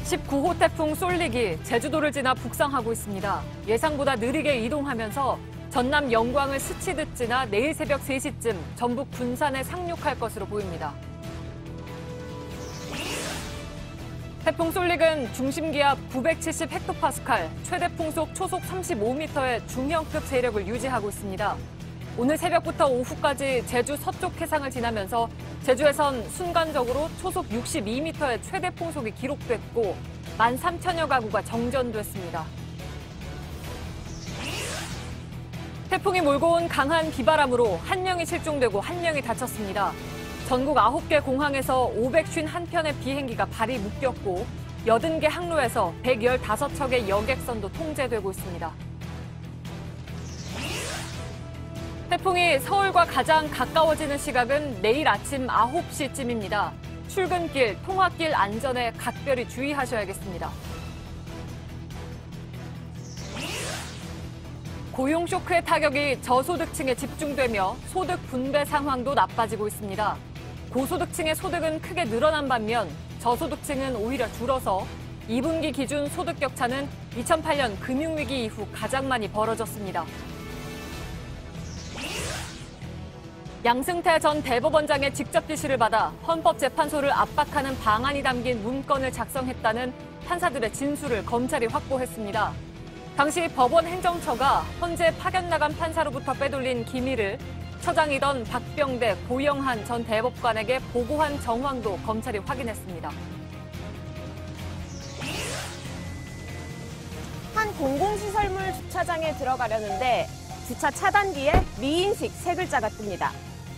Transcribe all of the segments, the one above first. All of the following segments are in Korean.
19호 태풍 쏠릭이 제주도를 지나 북상하고 있습니다. 예상보다 느리게 이동하면서 전남 영광을 스치듯 지나 내일 새벽 3시쯤 전북 군산에 상륙할 것으로 보입니다. 태풍 쏠릭은 중심기압 970헥토파스칼, 최대 풍속 초속 35m의 중형급 세력을 유지하고 있습니다. 오늘 새벽부터 오후까지 제주 서쪽 해상을 지나면서 제주에선 순간적으로 초속 62m의 최대 풍속이 기록됐고 13,000여 가구가 정전됐습니다. 태풍이 몰고 온 강한 비바람으로 1명이 실종되고 1명이 다쳤습니다. 전국 9개 공항에서 551편의 비행기가 발이 묶였고 80개 항로에서 115척의 여객선도 통제되고 있습니다. 태풍이 서울과 가장 가까워지는 시각은 내일 아침 9시쯤입니다. 출근길, 통학길 안전에 각별히 주의하셔야겠습니다. 고용 쇼크의 타격이 저소득층에 집중되며 소득 분배 상황도 나빠지고 있습니다. 고소득층의 소득은 크게 늘어난 반면 저소득층은 오히려 줄어서 2분기 기준 소득 격차는 2008년 금융위기 이후 가장 많이 벌어졌습니다. 양승태 전 대법원장의 직접 지시를 받아 헌법재판소를 압박하는 방안이 담긴 문건을 작성했다는 판사들의 진술을 검찰이 확보했습니다. 당시 법원 행정처가 헌재 파견 나간 판사로부터 빼돌린 기밀을 처장이던 박병대, 고영한 전 대법관에게 보고한 정황도 검찰이 확인했습니다. 한 공공시설물 주차장에 들어가려는데 주차 차단기에 미인식 세 글자가 뜹니다.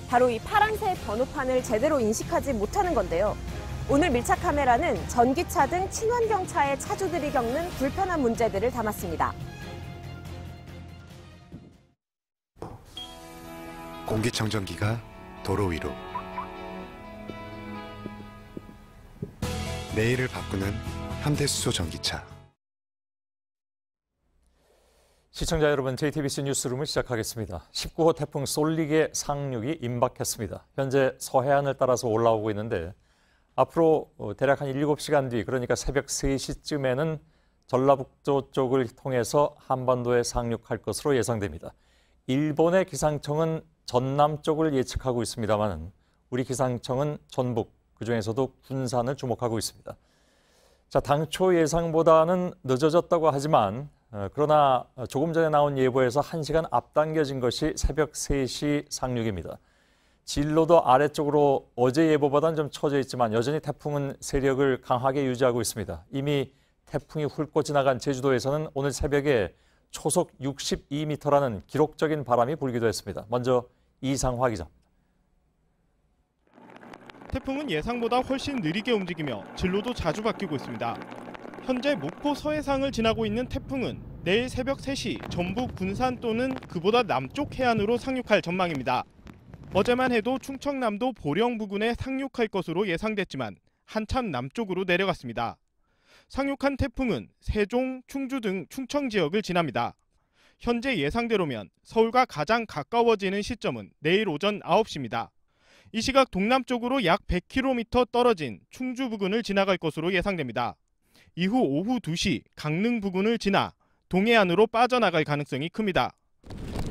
바로 이 파란색 번호판을 제대로 인식하지 못하는 건데요. 오늘 밀착 카메라는 전기차 등 친환경차의 차주들이 겪는 불편한 문제들을 담았습니다. 공기청정기가 도로 위로. 내일을 바꾸는 현대수소 전기차. 시청자 여러분, JTBC 뉴스룸을 시작하겠습니다. 19호 태풍 쏠릭의 상륙이 임박했습니다. 현재 서해안을 따라서 올라오고 있는데 앞으로 대략 한 7시간 뒤, 그러니까 새벽 3시쯤에는 전라북도 쪽을 통해서 한반도에 상륙할 것으로 예상됩니다. 일본의 기상청은 전남 쪽을 예측하고 있습니다만 우리 기상청은 전북, 그중에서도 군산을 주목하고 있습니다. 자, 당초 예상보다는 늦어졌다고 하지만 그러나 조금 전에 나온 예보에서 1시간 앞당겨진 것이 새벽 3시 상륙입니다. 진로도 아래쪽으로 어제 예보보다는 좀 처져 있지만 여전히 태풍은 세력을 강하게 유지하고 있습니다. 이미 태풍이 훑고 지나간 제주도에서는 오늘 새벽에 초속 62m라는 기록적인 바람이 불기도 했습니다. 먼저 이상화 기자입니다. 태풍은 예상보다 훨씬 느리게 움직이며 진로도 자주 바뀌고 있습니다. 현재 목포 서해상을 지나고 있는 태풍은 내일 새벽 3시 전북 군산 또는 그보다 남쪽 해안으로 상륙할 전망입니다. 어제만 해도 충청남도 보령 부근에 상륙할 것으로 예상됐지만 한참 남쪽으로 내려갔습니다. 상륙한 태풍은 세종, 충주 등 충청 지역을 지납니다. 현재 예상대로면 서울과 가장 가까워지는 시점은 내일 오전 9시입니다. 이 시각 동남쪽으로 약 100km 떨어진 충주 부근을 지나갈 것으로 예상됩니다. 이후 오후 2시 강릉 부근을 지나 동해안으로 빠져나갈 가능성이 큽니다.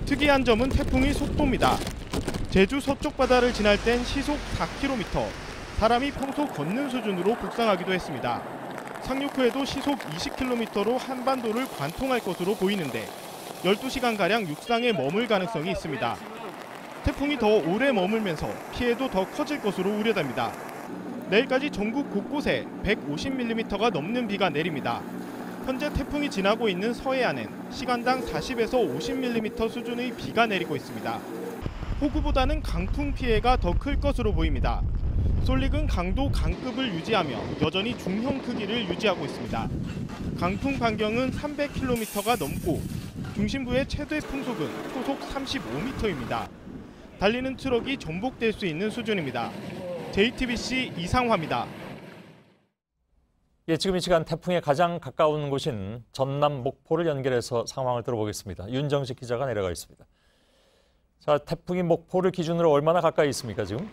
특이한 점은 태풍의 속도입니다. 제주 서쪽 바다를 지날 땐 시속 4km, 사람이 평소 걷는 수준으로 북상하기도 했습니다. 상륙 후에도 시속 20km로 한반도를 관통할 것으로 보이는데 12시간가량 육상에 머물 가능성이 있습니다. 태풍이 더 오래 머물면서 피해도 더 커질 것으로 우려됩니다. 내일까지 전국 곳곳에 150mm가 넘는 비가 내립니다. 현재 태풍이 지나고 있는 서해안엔 시간당 40에서 50mm 수준의 비가 내리고 있습니다. 폭우보다는 강풍 피해가 더 클 것으로 보입니다. 쏠릭은 강도 강급을 유지하며 여전히 중형 크기를 유지하고 있습니다. 강풍 반경은 300km가 넘고 중심부의 최대 풍속은 초속 35m입니다. 달리는 트럭이 전복될 수 있는 수준입니다. JTBC 이상화입니다. 예, 지금 이 시간 태풍에 가장 가까운 곳인 전남 목포를 연결해서 상황을 들어보겠습니다. 윤정식 기자가 내려가 있습니다. 자, 태풍이 목포를 기준으로 얼마나 가까이 있습니까, 지금?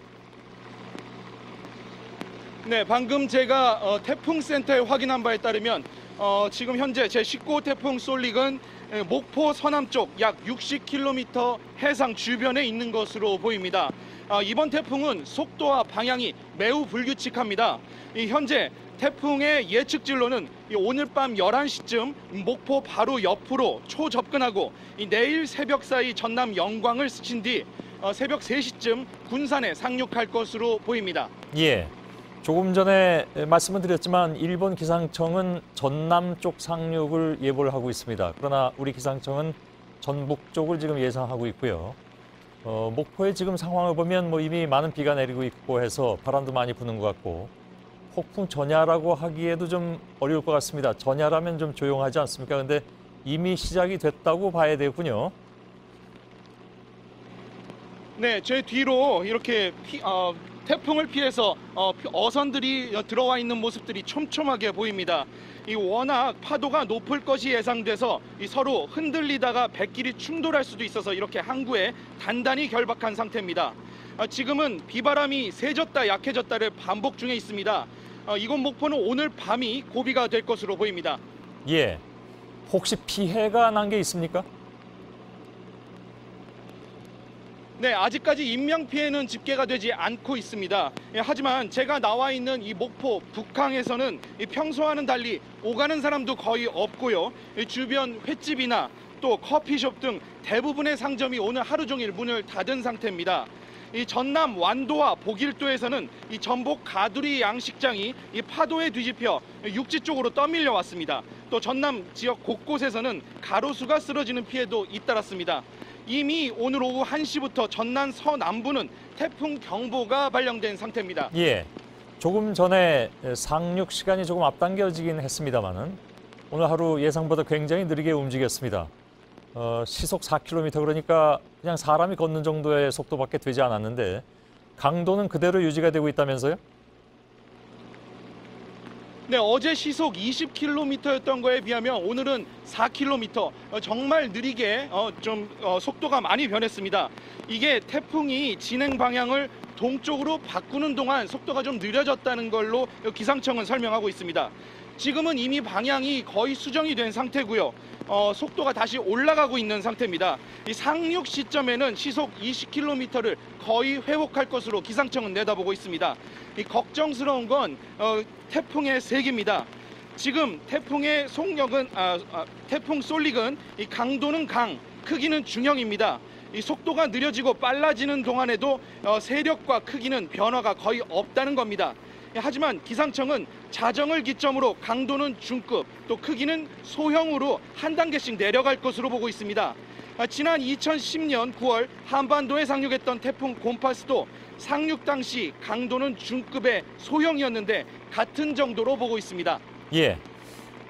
네, 방금 제가 태풍 센터에 확인한 바에 따르면 지금 현재 제19호 태풍 솔릭은 목포 서남쪽 약 60km 해상 주변에 있는 것으로 보입니다. 이번 태풍은 속도와 방향이 매우 불규칙합니다. 현재 태풍의 예측진로는 오늘 밤 11시쯤 목포 바로 옆으로 초접근하고 내일 새벽 사이 전남 영광을 스친 뒤 새벽 3시쯤 군산에 상륙할 것으로 보입니다. 예. 조금 전에 말씀을 드렸지만 일본 기상청은 전남 쪽 상륙을 예보를 하고 있습니다. 그러나 우리 기상청은 전북 쪽을 지금 예상하고 있고요. 목포의 지금 상황을 보면 이미 많은 비가 내리고 있고 해서 바람도 많이 부는 것 같고 폭풍 전야라고 하기에도 좀 어려울 것 같습니다. 전야라면 좀 조용하지 않습니까? 그런데 이미 시작이 됐다고 봐야 되군요. 네, 제 뒤로 이렇게 태풍을 피해서 어선들이 들어와 있는 모습들이 촘촘하게 보입니다. 워낙 파도가 높을 것이 예상돼서 서로 흔들리다가 뱃길이 충돌할 수도 있어서 이렇게 항구에 단단히 결박한 상태입니다. 지금은 비바람이 세졌다 약해졌다를 반복 중에 있습니다. 이곳 목포는 오늘 밤이 고비가 될 것으로 보입니다. 예. 혹시 피해가 난 게 있습니까? 네, 아직까지 인명피해는 집계가 되지 않고 있습니다. 하지만 제가 나와 있는 이 목포 북항에서는 평소와는 달리 오가는 사람도 거의 없고요. 주변 횟집이나 또 커피숍 등 대부분의 상점이 오늘 하루 종일 문을 닫은 상태입니다. 이 전남 완도와 보길도에서는 이 전복 가두리 양식장이 이 파도에 뒤집혀 육지 쪽으로 떠밀려 왔습니다. 또 전남 지역 곳곳에서는 가로수가 쓰러지는 피해도 잇따랐습니다. 이미 오늘 오후 1시부터 전남 서남부는 태풍 경보가 발령된 상태입니다. 예. 조금 전에 상륙 시간이 조금 앞당겨지긴 했습니다만은 오늘 하루 예상보다 굉장히 느리게 움직였습니다. 시속 4km 그러니까 그냥 사람이 걷는 정도의 속도밖에 되지 않았는데 강도는 그대로 유지가 되고 있다면서요? 네, 어제 시속 20km였던 거에 비하면 오늘은 4km, 정말 느리게 속도가 많이 변했습니다. 이게 태풍이 진행 방향을 동쪽으로 바꾸는 동안 속도가 좀 느려졌다는 걸로 기상청은 설명하고 있습니다. 지금은 이미 방향이 거의 수정이 된 상태고요. 속도가 다시 올라가고 있는 상태입니다. 이 상륙 시점에는 시속 20km를 거의 회복할 것으로 기상청은 내다보고 있습니다. 이 걱정스러운 건 태풍의 세기입니다. 지금 태풍의 속력은 태풍 솔릭은 이 강도는 강, 크기는 중형입니다. 이 속도가 느려지고 빨라지는 동안에도 세력과 크기는 변화가 거의 없다는 겁니다. 하지만 기상청은 자정을 기점으로 강도는 중급, 또 크기는 소형으로 한 단계씩 내려갈 것으로 보고 있습니다. 지난 2010년 9월 한반도에 상륙했던 태풍 곰파스도 상륙 당시 강도는 중급의 소형이었는데 같은 정도로 보고 있습니다. 예,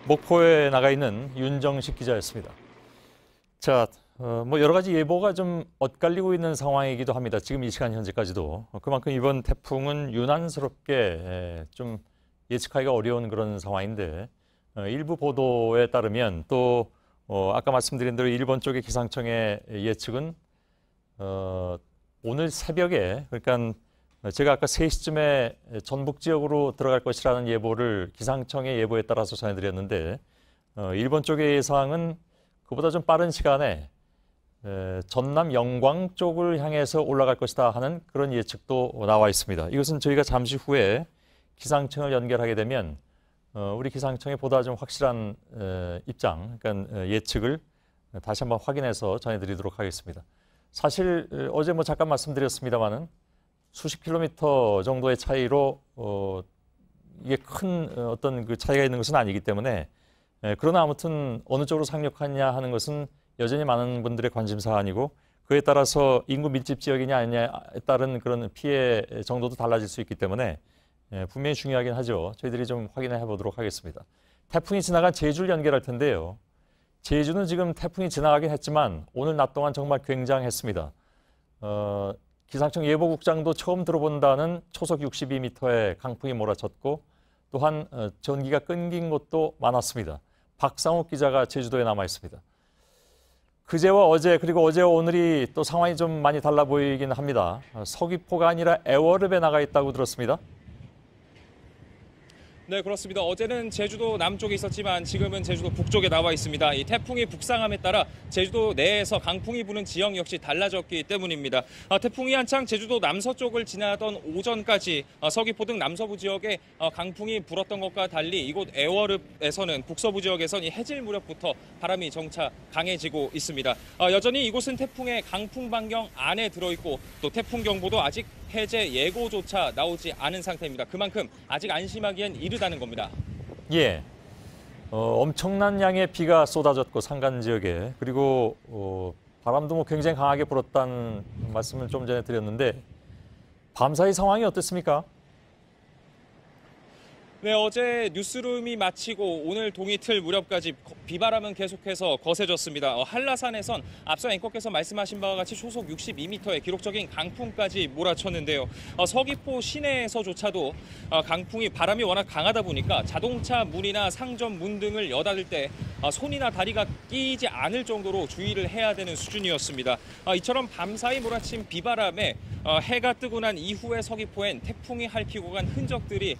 목포에 나가 있는 윤정식 기자였습니다. 자, 여러 가지 예보가 좀 엇갈리고 있는 상황이기도 합니다. 지금 이 시간 현재까지도. 그만큼 이번 태풍은 유난스럽게 좀 예측하기가 어려운 그런 상황인데 일부 보도에 따르면 또 아까 말씀드린 대로 일본 쪽의 기상청의 예측은 오늘 새벽에 그러니까 제가 아까 3시쯤에 전북 지역으로 들어갈 것이라는 예보를 기상청의 예보에 따라서 전해드렸는데 일본 쪽의 예상은 그보다 좀 빠른 시간에 전남 영광 쪽을 향해서 올라갈 것이다 하는 그런 예측도 나와 있습니다. 이것은 저희가 잠시 후에 기상청을 연결하게 되면 우리 기상청의 보다 좀 확실한 입장, 그러니까 예측을 다시 한번 확인해서 전해드리도록 하겠습니다. 사실 어제 잠깐 말씀드렸습니다마는 수십 킬로미터 정도의 차이로 이게 큰 어떤 그 차이가 있는 것은 아니기 때문에 그러나 아무튼 어느 쪽으로 상륙하냐 하는 것은 여전히 많은 분들의 관심사안이고 그에 따라서 인구 밀집 지역이냐 아니냐에 따른 그런 피해 정도도 달라질 수 있기 때문에 분명히 중요하긴 하죠. 저희들이 좀 확인해 보도록 하겠습니다. 태풍이 지나간 제주를 연결할 텐데요. 제주는 지금 태풍이 지나가긴 했지만 오늘 낮 동안 정말 굉장했습니다. 기상청 예보국장도 처음 들어본다는 초속 62m의 강풍이 몰아쳤고 또한 전기가 끊긴 곳도 많았습니다. 박상욱 기자가 제주도에 남아 있습니다. 그제와 어제 그리고 어제와 오늘이 또 상황이 좀 많이 달라 보이긴 합니다. 서귀포가 아니라 애월읍에 나가 있다고 들었습니다. 네, 그렇습니다. 어제는 제주도 남쪽에 있었지만 지금은 제주도 북쪽에 나와 있습니다. 이 태풍이 북상함에 따라 제주도 내에서 강풍이 부는 지역 역시 달라졌기 때문입니다. 태풍이 한창 제주도 남서쪽을 지나던 오전까지 서귀포 등 남서부 지역에 강풍이 불었던 것과 달리 이곳 애월읍에서는 북서부 지역에선 이 해질 무렵부터 바람이 정차 강해지고 있습니다. 여전히 이곳은 태풍의 강풍 반경 안에 들어있고 또 태풍 경보도 아직 해제 예고조차 나오지 않은 상태입니다. 그만큼 아직 안심하기엔 이르다는 겁니다. 예, 엄청난 양의 비가 쏟아졌고 산간 지역에 그리고 바람도 뭐 굉장히 강하게 불었다는 말씀을 좀 전에 드렸는데 밤사이 상황이 어땠습니까? 네, 어제 뉴스룸이 마치고 오늘 동이틀 무렵까지 비바람은 계속해서 거세졌습니다. 한라산에선 앞서 앵커께서 말씀하신 바와 같이 초속 62m의 기록적인 강풍까지 몰아쳤는데요. 서귀포 시내에서조차도 바람이 워낙 강하다 보니까 자동차 문이나 상점 문 등을 여닫을 때 손이나 다리가 끼지 않을 정도로 주의를 해야 되는 수준이었습니다. 이처럼 밤사이 몰아친 비바람에 해가 뜨고 난 이후에 서귀포엔 태풍이 핥히고 간 흔적들이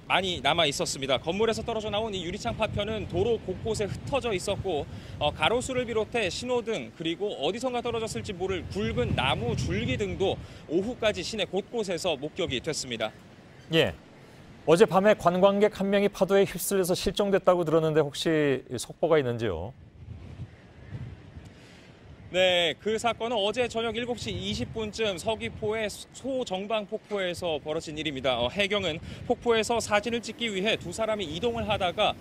많이 남아 있었습니다. 건물에서 떨어져 나온 이 유리창 파편은 도로 곳곳에 흩어져 있었고 가로수를 비롯해 신호등 그리고 어디선가 떨어졌을지 모를 굵은 나무 줄기 등도 오후까지 시내 곳곳에서 목격이 됐습니다. 예, 어젯밤에 관광객 한 명이 파도에 휩쓸려서 실종됐다고 들었는데 혹시 속보가 있는지요? 네, 그 사건은 어제 저녁 7시 20분쯤 서귀포의 소정방 폭포에서 벌어진 일입니다. 해경은 폭포에서 사진을 찍기 위해 두 사람이 이동을 하다가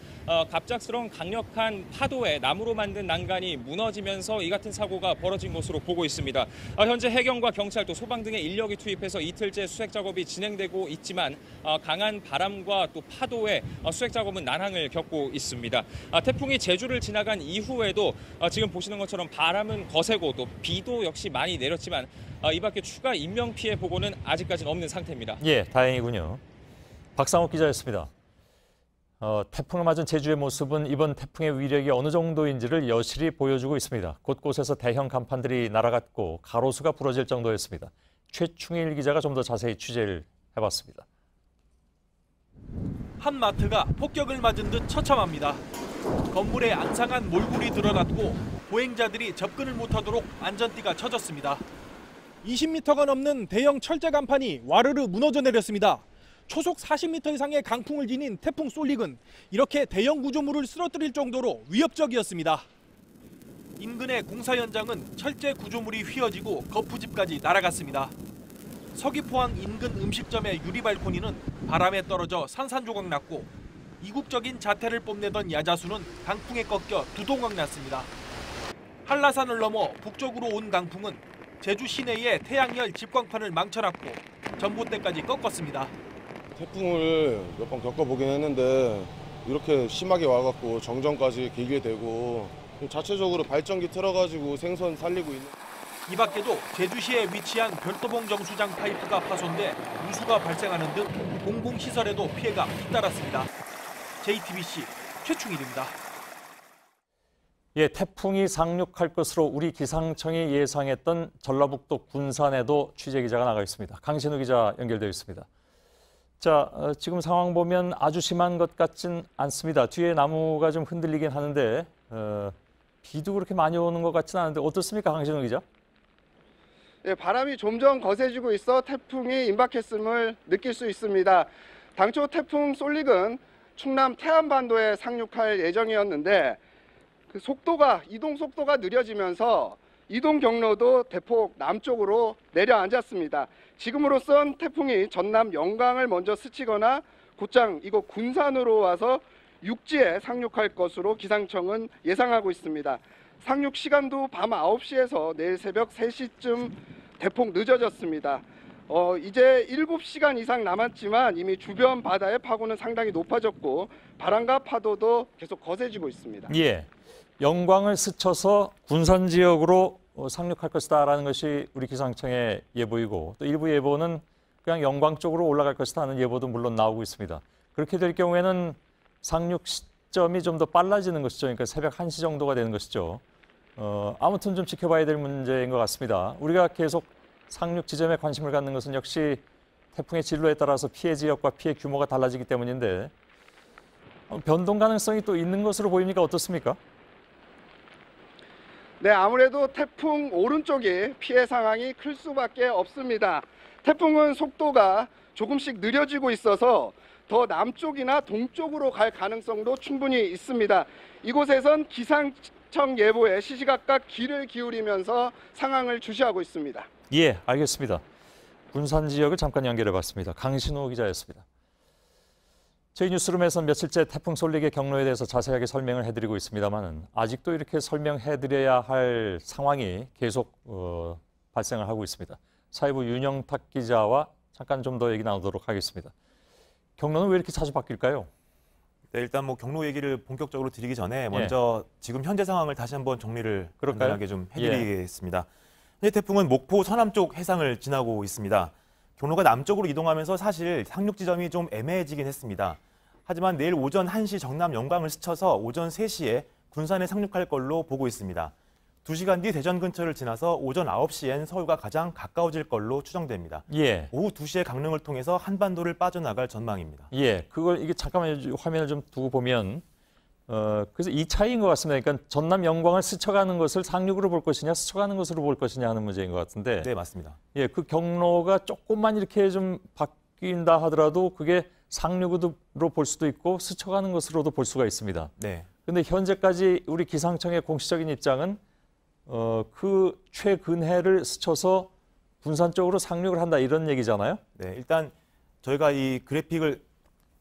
갑작스러운 강력한 파도에 나무로 만든 난간이 무너지면서 이 같은 사고가 벌어진 것으로 보고 있습니다. 현재 해경과 경찰 또 소방 등의 인력이 투입해서 이틀째 수색 작업이 진행되고 있지만 강한 바람과 또 파도에 수색 작업은 난항을 겪고 있습니다. 태풍이 제주를 지나간 이후에도 지금 보시는 것처럼 바람은 거세고 또 비도 역시 많이 내렸지만 이 밖에 추가 인명피해 보고는 아직까지는 없는 상태입니다. 예, 다행이군요. 박상욱 기자였습니다. 태풍을 맞은 제주의 모습은 이번 태풍의 위력이 어느 정도인지를 여실히 보여주고 있습니다. 곳곳에서 대형 간판들이 날아갔고 가로수가 부러질 정도였습니다. 최충일 기자가 좀 더 자세히 취재를 해봤습니다. 한 마트가 폭격을 맞은 듯 처참합니다. 건물에 앙상한 몰골이 드러났고 보행자들이 접근을 못하도록 안전띠가 쳐졌습니다. 20m가 넘는 대형 철제 간판이 와르르 무너져 내렸습니다. 초속 40m 이상의 강풍을 지닌 태풍 쏠릭은 이렇게 대형 구조물을 쓰러뜨릴 정도로 위협적이었습니다. 인근의 공사 현장은 철제 구조물이 휘어지고 거푸집까지 날아갔습니다. 서귀포항 인근 음식점의 유리 발코니는 바람에 떨어져 산산조각 났고 이국적인 자태를 뽐내던 야자수는 강풍에 꺾여 두동강 났습니다. 한라산을 넘어 북쪽으로 온 강풍은 제주 시내의 태양열 집광판을 망쳐놨고 전봇대까지 꺾었습니다. 태풍을 몇 번 겪어보긴 했는데 이렇게 심하게 와갖고 정전까지 길게 되고 자체적으로 발전기 틀어가지고 생선 살리고 있는. 이 밖에도 제주시에 위치한 별도봉 정수장 파이프가 파손돼 누수가 발생하는 등 공공시설에도 피해가 잇따랐습니다. JTBC 최충일입니다. 예, 태풍이 상륙할 것으로 우리 기상청이 예상했던 전라북도 군산에도 취재 기자가 나가 있습니다. 강신우 기자 연결되어 있습니다. 자, 지금 상황 보면 아주 심한 것 같진 않습니다. 뒤에 나무가 좀 흔들리긴 하는데 비도 그렇게 많이 오는 것 같진 않은데 어떻습니까, 강신우 기자? 네, 바람이 점점 거세지고 있어 태풍이 임박했음을 느낄 수 있습니다. 당초 태풍 쏠릭은 충남 태안반도에 상륙할 예정이었는데 그 이동 속도가 느려지면서 이동 경로도 대폭 남쪽으로 내려앉았습니다. 지금으로선 태풍이 전남 영광을 먼저 스치거나 곧장 이곳 군산으로 와서 육지에 상륙할 것으로 기상청은 예상하고 있습니다. 상륙 시간도 밤 9시에서 내일 새벽 3시쯤 대폭 늦어졌습니다. 이제 7시간 이상 남았지만 이미 주변 바다의 파고는 상당히 높아졌고 바람과 파도도 계속 거세지고 있습니다. 예, 영광을 스쳐서 군산 지역으로 상륙할 것이다라는 것이 우리 기상청의 예보이고 또 일부 예보는 그냥 영광 쪽으로 올라갈 것이다 하는 예보도 물론 나오고 있습니다. 그렇게 될 경우에는 상륙 시점이 좀 더 빨라지는 것이죠. 그러니까 새벽 1시 정도가 되는 것이죠. 아무튼 좀 지켜봐야 될 문제인 것 같습니다. 우리가 계속 상륙 지점에 관심을 갖는 것은 역시 태풍의 진로에 따라서 피해 지역과 피해 규모가 달라지기 때문인데 변동 가능성이 또 있는 것으로 보입니까? 어떻습니까? 네, 아무래도 태풍 오른쪽이 피해 상황이 클 수밖에 없습니다. 태풍은 속도가 조금씩 느려지고 있어서 더 남쪽이나 동쪽으로 갈 가능성도 충분히 있습니다. 이곳에선 기상청 예보에 시시각각 귀를 기울이면서 상황을 주시하고 있습니다. 예, 알겠습니다. 군산 지역을 잠깐 연결해봤습니다. 강신호 기자였습니다. 저희 뉴스룸에서는 며칠째 태풍 솔릭의 경로에 대해서 자세하게 설명을 해드리고 있습니다만 아직도 이렇게 설명해드려야 할 상황이 계속 발생을 하고 있습니다. 사회부 윤영탁 기자와 잠깐 좀 더 얘기 나누도록 하겠습니다. 경로는 왜 이렇게 자주 바뀔까요? 네, 일단 뭐 경로 얘기를 본격적으로 드리기 전에 먼저 지금 현재 상황을 다시 한번 정리를 간단하게 좀 해드리겠습니다. 현재 태풍은 목포 서남쪽 해상을 지나고 있습니다. 경로가 남쪽으로 이동하면서 사실 상륙 지점이 좀 애매해지긴 했습니다. 하지만 내일 오전 1시 정남 영광을 스쳐서 오전 3시에 군산에 상륙할 걸로 보고 있습니다. 2시간 뒤 대전 근처를 지나서 오전 9시엔 서울과 가장 가까워질 걸로 추정됩니다. 예. 오후 2시에 강릉을 통해서 한반도를 빠져나갈 전망입니다. 예, 그걸 이게 잠깐만 화면을 좀 두고 보면 그래서 이 차이인 것 같습니다. 그러니까 전남 영광을 스쳐가는 것을 상륙으로 볼 것이냐, 스쳐가는 것으로 볼 것이냐 하는 문제인 것 같은데. 네, 맞습니다. 예, 그 경로가 조금만 이렇게 좀 바뀐다 하더라도 그게 상륙으로 볼 수도 있고 스쳐가는 것으로도 볼 수가 있습니다. 네. 근데 현재까지 우리 기상청의 공식적인 입장은 그 최근해를 스쳐서 군산 쪽으로 상륙을 한다 이런 얘기잖아요. 네, 일단 저희가 이 그래픽을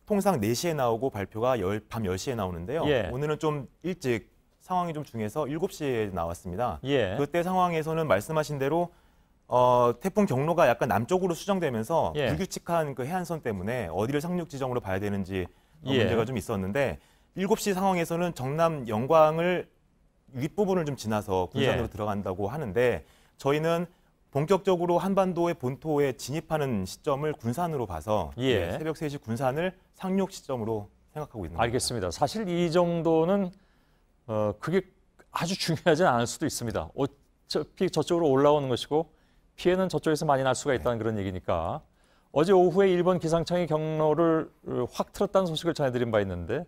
통상 4시에 나오고 발표가 밤 10시에 나오는데요. 예. 오늘은 좀 일찍 상황이 좀 중요해서 7시에 나왔습니다. 예. 그때 상황에서는 말씀하신 대로 태풍 경로가 약간 남쪽으로 수정되면서 예. 불규칙한 그 해안선 때문에 어디를 상륙 지점으로 봐야 되는지 예. 문제가 좀 있었는데 7시 상황에서는 정남 영광을 윗부분을 좀 지나서 군산으로 들어간다고 하는데 저희는 본격적으로 한반도의 본토에 진입하는 시점을 군산으로 봐서 새벽 3시 군산을 상륙 시점으로 생각하고 있는 겁니다. 알겠습니다. 사실 이 정도는 그게 아주 중요하진 않을 수도 있습니다. 어차피 저쪽으로 올라오는 것이고 피해는 저쪽에서 많이 날 수가 있다는 그런 얘기니까 어제 오후에 일본 기상청이 경로를 확 틀었다는 소식을 전해드린 바 있는데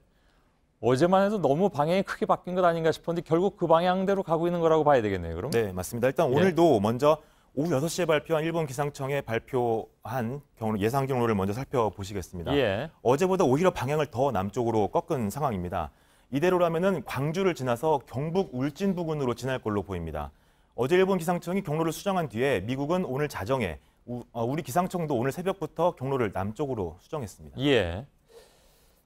어제만 해도 너무 방향이 크게 바뀐 것 아닌가 싶었는데 결국 그 방향대로 가고 있는 거라고 봐야 되겠네요. 그럼? 네, 맞습니다. 일단 오늘도 먼저 오후 6시에 발표한 일본 기상청에 발표한 예상 경로를 먼저 살펴보시겠습니다. 어제보다 오히려 방향을 더 남쪽으로 꺾은 상황입니다. 이대로라면은 광주를 지나서 경북 울진 부근으로 지날 걸로 보입니다. 어제 일본 기상청이 경로를 수정한 뒤에 미국은 오늘 자정에 우리 기상청도 오늘 새벽부터 경로를 남쪽으로 수정했습니다. 예.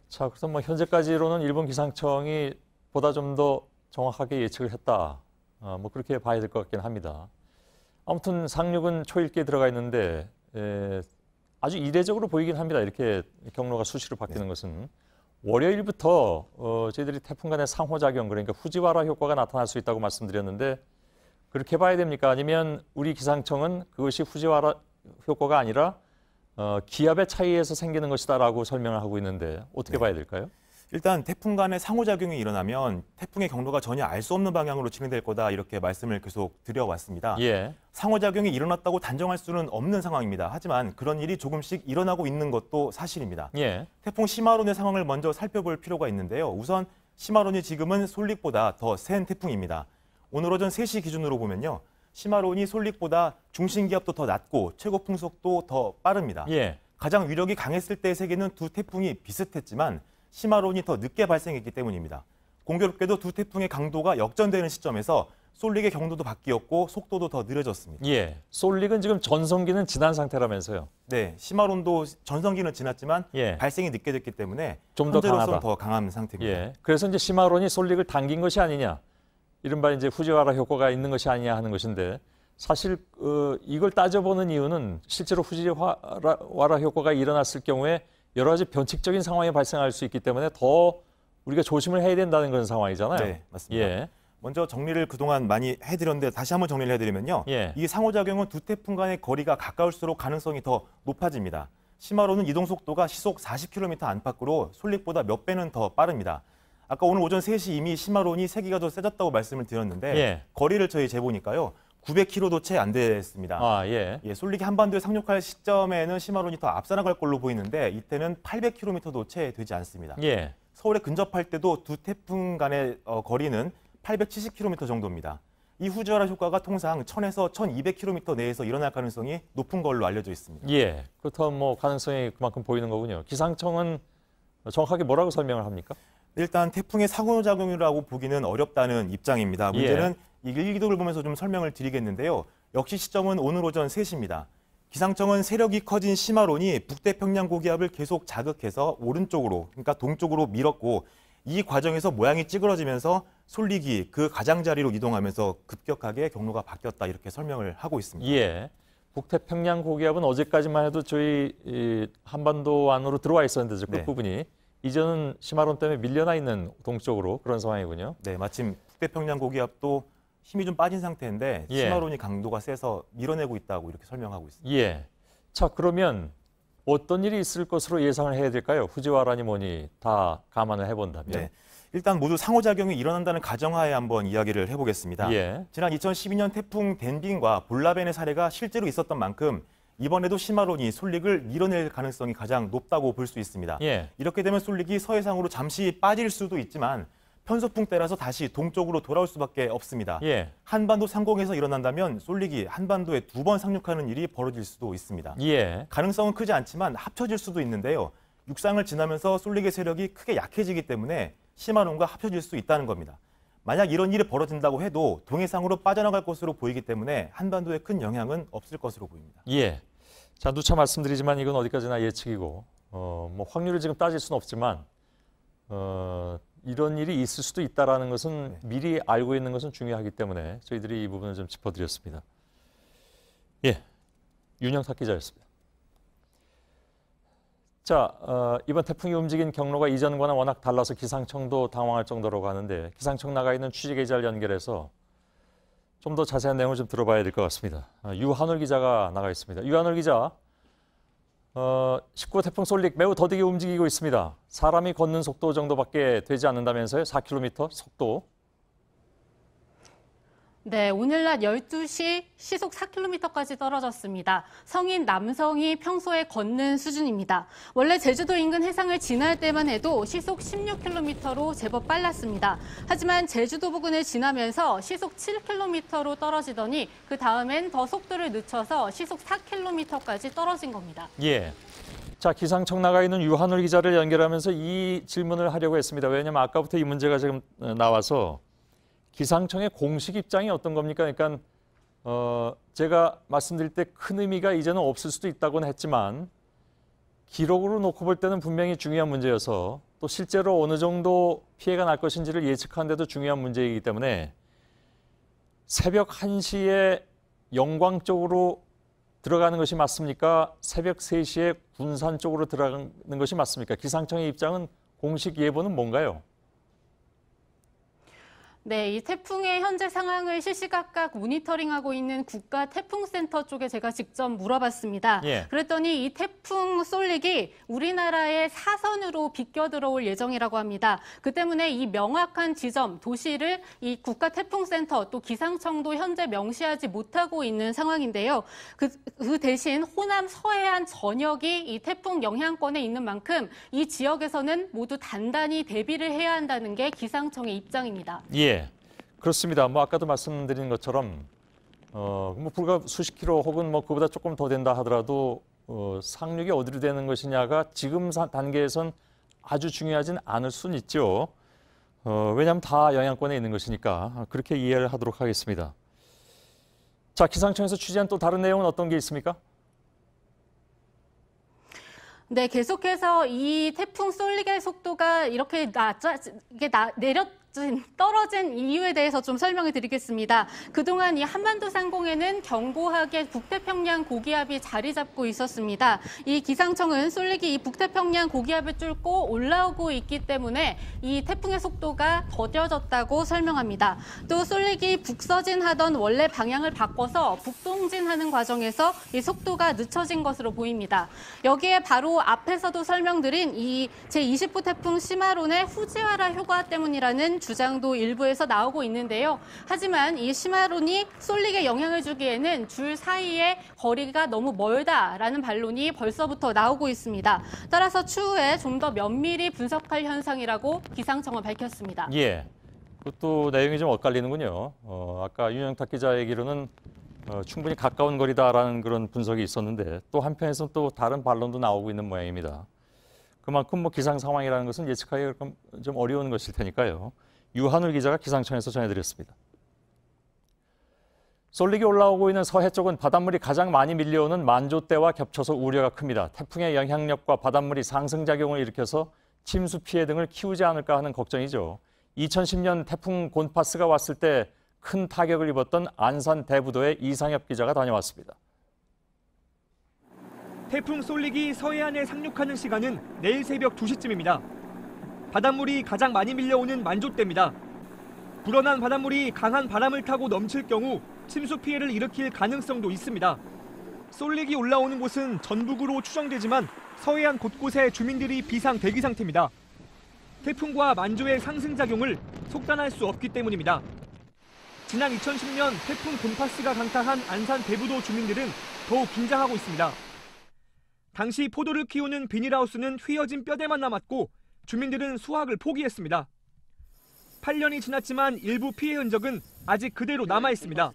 자, 그래서 뭐 현재까지로는 일본 기상청이 보다 좀 더 정확하게 예측을 했다. 뭐 그렇게 봐야 될 것 같긴 합니다. 아무튼 상륙은 초읽기에 들어가 있는데 아주 이례적으로 보이긴 합니다. 이렇게 경로가 수시로 바뀌는 것은. 월요일부터 저희들이 태풍 간의 상호작용, 그러니까 후지와라 효과가 나타날 수 있다고 말씀드렸는데 그렇게 봐야 됩니까? 아니면 우리 기상청은 그것이 후지와라 효과가 아니라 기압의 차이에서 생기는 것이다라고 설명을 하고 있는데 어떻게 봐야 될까요? 일단 태풍 간의 상호작용이 일어나면 태풍의 경로가 전혀 알 수 없는 방향으로 진행될 거다 이렇게 말씀을 계속 드려왔습니다. 상호작용이 일어났다고 단정할 수는 없는 상황입니다. 하지만 그런 일이 조금씩 일어나고 있는 것도 사실입니다. 태풍 시마론의 상황을 먼저 살펴볼 필요가 있는데요. 우선 시마론이 지금은 솔릭보다 더 센 태풍입니다. 오늘 오전 3시 기준으로 보면요. 시마론이 솔릭보다 중심기압도 더 낮고 최고 풍속도 더 빠릅니다. 가장 위력이 강했을 때의 세계는 두 태풍이 비슷했지만 시마론이 더 늦게 발생했기 때문입니다. 공교롭게도 두 태풍의 강도가 역전되는 시점에서 솔릭의 경로도 바뀌었고 속도도 더 느려졌습니다. 솔릭은 지금 전성기는 지난 상태라면서요? 네, 시마론도 전성기는 지났지만 발생이 늦게 됐기 때문에 좀 더 강하다. 더 강한 상태입니다. 그래서 이제 시마론이 솔릭을 당긴 것이 아니냐, 이른바 이제 후지와라 효과가 있는 것이 아니냐 하는 것인데 사실 이걸 따져보는 이유는 실제로 후지와라 효과가 일어났을 경우에 여러 가지 변칙적인 상황이 발생할 수 있기 때문에 더 우리가 조심을 해야 된다는 그런 상황이잖아요. 네, 맞습니다. 먼저 정리를 그동안 많이 해드렸는데 다시 한번 정리를 해드리면요. 이 상호작용은 두 태풍 간의 거리가 가까울수록 가능성이 더 높아집니다. 시마론은 이동 속도가 시속 40km 안팎으로 솔릭보다 몇 배는 더 빠릅니다. 아까 오늘 오전 3시 이미 시마론이 세기가 더 세졌다고 말씀을 드렸는데 거리를 저희 재보니까요. 900km도 채 안 됐습니다. 솔릭이 한반도에 상륙할 시점에는 시마론이 더 앞서 나갈 걸로 보이는데 이때는 800km도 채 되지 않습니다. 서울에 근접할 때도 두 태풍 간의 거리는 870km 정도입니다. 이 후지와라 효과가 통상 1000에서 1200km 내에서 일어날 가능성이 높은 걸로 알려져 있습니다. 예, 그렇다면 뭐 가능성이 그만큼 보이는 거군요. 기상청은 정확하게 뭐라고 설명을 합니까? 일단 태풍의 상호작용이라고 보기는 어렵다는 입장입니다. 문제는 이 일기도를 보면서 좀 설명을 드리겠는데요. 역시 시점은 오늘 오전 3시입니다. 기상청은 세력이 커진 시마론이 북태평양 고기압을 계속 자극해서 오른쪽으로, 그러니까 동쪽으로 밀었고 이 과정에서 모양이 찌그러지면서 솔릭이 그 가장자리로 이동하면서 급격하게 경로가 바뀌었다 이렇게 설명을 하고 있습니다. 예, 북태평양 고기압은 어제까지만 해도 저희 한반도 안으로 들어와 있었는데 끝부분이 이제는 시마론 때문에 밀려나 있는 동쪽으로 그런 상황이군요. 네, 마침 북태평양 고기압도 힘이 좀 빠진 상태인데 시마론이 강도가 세서 밀어내고 있다고 이렇게 설명하고 있습니다. 예, 자 그러면 어떤 일이 있을 것으로 예상을 해야 될까요? 후지와라니 뭐니 다 감안을 해본다면. 네, 일단 모두 상호작용이 일어난다는 가정하에 한번 이야기를 해보겠습니다. 예. 지난 2012년 태풍 댄빈과 볼라벤의 사례가 실제로 있었던 만큼 이번에도 시마론이 솔릭을 밀어낼 가능성이 가장 높다고 볼 수 있습니다. 예. 이렇게 되면 솔릭이 서해상으로 잠시 빠질 수도 있지만 편서풍 때라서 다시 동쪽으로 돌아올 수밖에 없습니다. 예. 한반도 상공에서 일어난다면 솔릭이 한반도에 2번 상륙하는 일이 벌어질 수도 있습니다. 예. 가능성은 크지 않지만 합쳐질 수도 있는데요. 육상을 지나면서 솔릭의 세력이 크게 약해지기 때문에 시마론과 합쳐질 수 있다는 겁니다. 만약 이런 일이 벌어진다고 해도 동해상으로 빠져나갈 것으로 보이기 때문에 한반도에 큰 영향은 없을 것으로 보입니다. 예. 자, 누차 말씀드리지만 이건 어디까지나 예측이고 뭐 확률을 지금 따질 수는 없지만 이런 일이 있을 수도 있다라는 것은 미리 알고 있는 것은 중요하기 때문에 저희들이 이 부분을 좀 짚어드렸습니다. 예, 윤영탁 기자였습니다. 자, 이번 태풍이 움직인 경로가 이전과는 워낙 달라서 기상청도 당황할 정도로 가는데 기상청 나가 있는 취재기자를 연결해서 좀 더 자세한 내용을 좀 들어봐야 될 것 같습니다. 유한울 기자가 나가 있습니다. 유한울 기자, 19호 태풍 솔릭 매우 더디게 움직이고 있습니다. 사람이 걷는 속도 정도밖에 되지 않는다면서요? 4km 속도. 네, 오늘 낮 12시 시속 4km까지 떨어졌습니다. 성인 남성이 평소에 걷는 수준입니다. 원래 제주도 인근 해상을 지날 때만 해도 시속 16km로 제법 빨랐습니다. 하지만 제주도 부근을 지나면서 시속 7km로 떨어지더니 그 다음엔 더 속도를 늦춰서 시속 4km까지 떨어진 겁니다. 예. 자, 기상청 나가 있는 유한울 기자를 연결하면서 이 질문을 하려고 했습니다. 왜냐하면 아까부터 이 문제가 지금 나와서 기상청의 공식 입장이 어떤 겁니까? 그러니까 제가 말씀드릴 때 큰 의미가 이제는 없을 수도 있다고는 했지만 기록으로 놓고 볼 때는 분명히 중요한 문제여서 또 실제로 어느 정도 피해가 날 것인지를 예측하는 데도 중요한 문제이기 때문에 새벽 1시에 영광 쪽으로 들어가는 것이 맞습니까? 새벽 3시에 군산 쪽으로 들어가는 것이 맞습니까? 기상청의 입장은 공식 예보는 뭔가요? 네, 이 태풍의 현재 상황을 시시각각 모니터링하고 있는 국가태풍센터 쪽에 제가 직접 물어봤습니다. 예. 그랬더니 이 태풍 솔릭이 우리나라의 사선으로 비껴 들어올 예정이라고 합니다. 그 때문에 이 명확한 지점, 도시를 이 국가태풍센터 또 기상청도 현재 명시하지 못하고 있는 상황인데요. 그 대신 호남 서해안 전역이 이 태풍 영향권에 있는 만큼 이 지역에서는 모두 단단히 대비를 해야 한다는 게 기상청의 입장입니다. 예. 그렇습니다. 뭐 아까도 말씀드린 것처럼 뭐 불과 수십 킬로 혹은 뭐 그보다 조금 더 된다 하더라도 상륙이 어디로 되는 것이냐가 지금 단계에선 아주 중요하진 않을 수는 있죠. 왜냐하면 다 영향권에 있는 것이니까 그렇게 이해를 하도록 하겠습니다. 자, 기상청에서 취재한 또 다른 내용은 어떤 게 있습니까? 네, 계속해서 이 태풍 솔릭의 속도가 이렇게 떨어진 이유에 대해서 좀 설명을 드리겠습니다. 그동안 이 한반도 상공에는 견고하게 북태평양 고기압이 자리 잡고 있었습니다. 이 기상청은 솔릭이 이 북태평양 고기압을 뚫고 올라오고 있기 때문에 이 태풍의 속도가 더뎌졌다고 설명합니다. 또 솔릭이 북서진하던 원래 방향을 바꿔서 북동진하는 과정에서 이 속도가 늦춰진 것으로 보입니다. 여기에 바로 앞에서도 설명드린 이 제20호 태풍 시마론의 후지와라 효과 때문이라는 주장도 일부에서 나오고 있는데요. 하지만 이 시마론이 쏠릭에 영향을 주기에는 줄 사이의 거리가 너무 멀다라는 반론이 벌써부터 나오고 있습니다. 따라서 추후에 좀 더 면밀히 분석할 현상이라고 기상청은 밝혔습니다. 예, 그것도 내용이 좀 엇갈리는군요. 아까 윤영탁 기자 얘기로는 충분히 가까운 거리다라는 그런 분석이 있었는데 또 한편에서는 또 다른 반론도 나오고 있는 모양입니다. 그만큼 뭐 기상 상황이라는 것은 예측하기 좀 어려운 것일 테니까요. 유한울 기자가 기상청에서 전해드렸습니다. 쏠릭이 올라오고 있는 서해 쪽은 바닷물이 가장 많이 밀려오는 만조대와 겹쳐서 우려가 큽니다. 태풍의 영향력과 바닷물이 상승작용을 일으켜서 침수 피해 등을 키우지 않을까 하는 걱정이죠. 2010년 태풍 곤파스가 왔을 때 큰 타격을 입었던 안산 대부도에 이상엽 기자가 다녀왔습니다. 태풍 쏠릭이 서해안에 상륙하는 시간은 내일 새벽 2시쯤입니다. 바닷물이 가장 많이 밀려오는 만조대입니다. 불어난 바닷물이 강한 바람을 타고 넘칠 경우 침수 피해를 일으킬 가능성도 있습니다. 쏠릭이 올라오는 곳은 전북으로 추정되지만 서해안 곳곳에 주민들이 비상 대기 상태입니다. 태풍과 만조의 상승작용을 속단할 수 없기 때문입니다. 지난 2010년 태풍 곤파스가 강타한 안산 대부도 주민들은 더욱 긴장하고 있습니다. 당시 포도를 키우는 비닐하우스는 휘어진 뼈대만 남았고 주민들은 수확을 포기했습니다. 8년이 지났지만 일부 피해 흔적은 아직 그대로 남아 있습니다.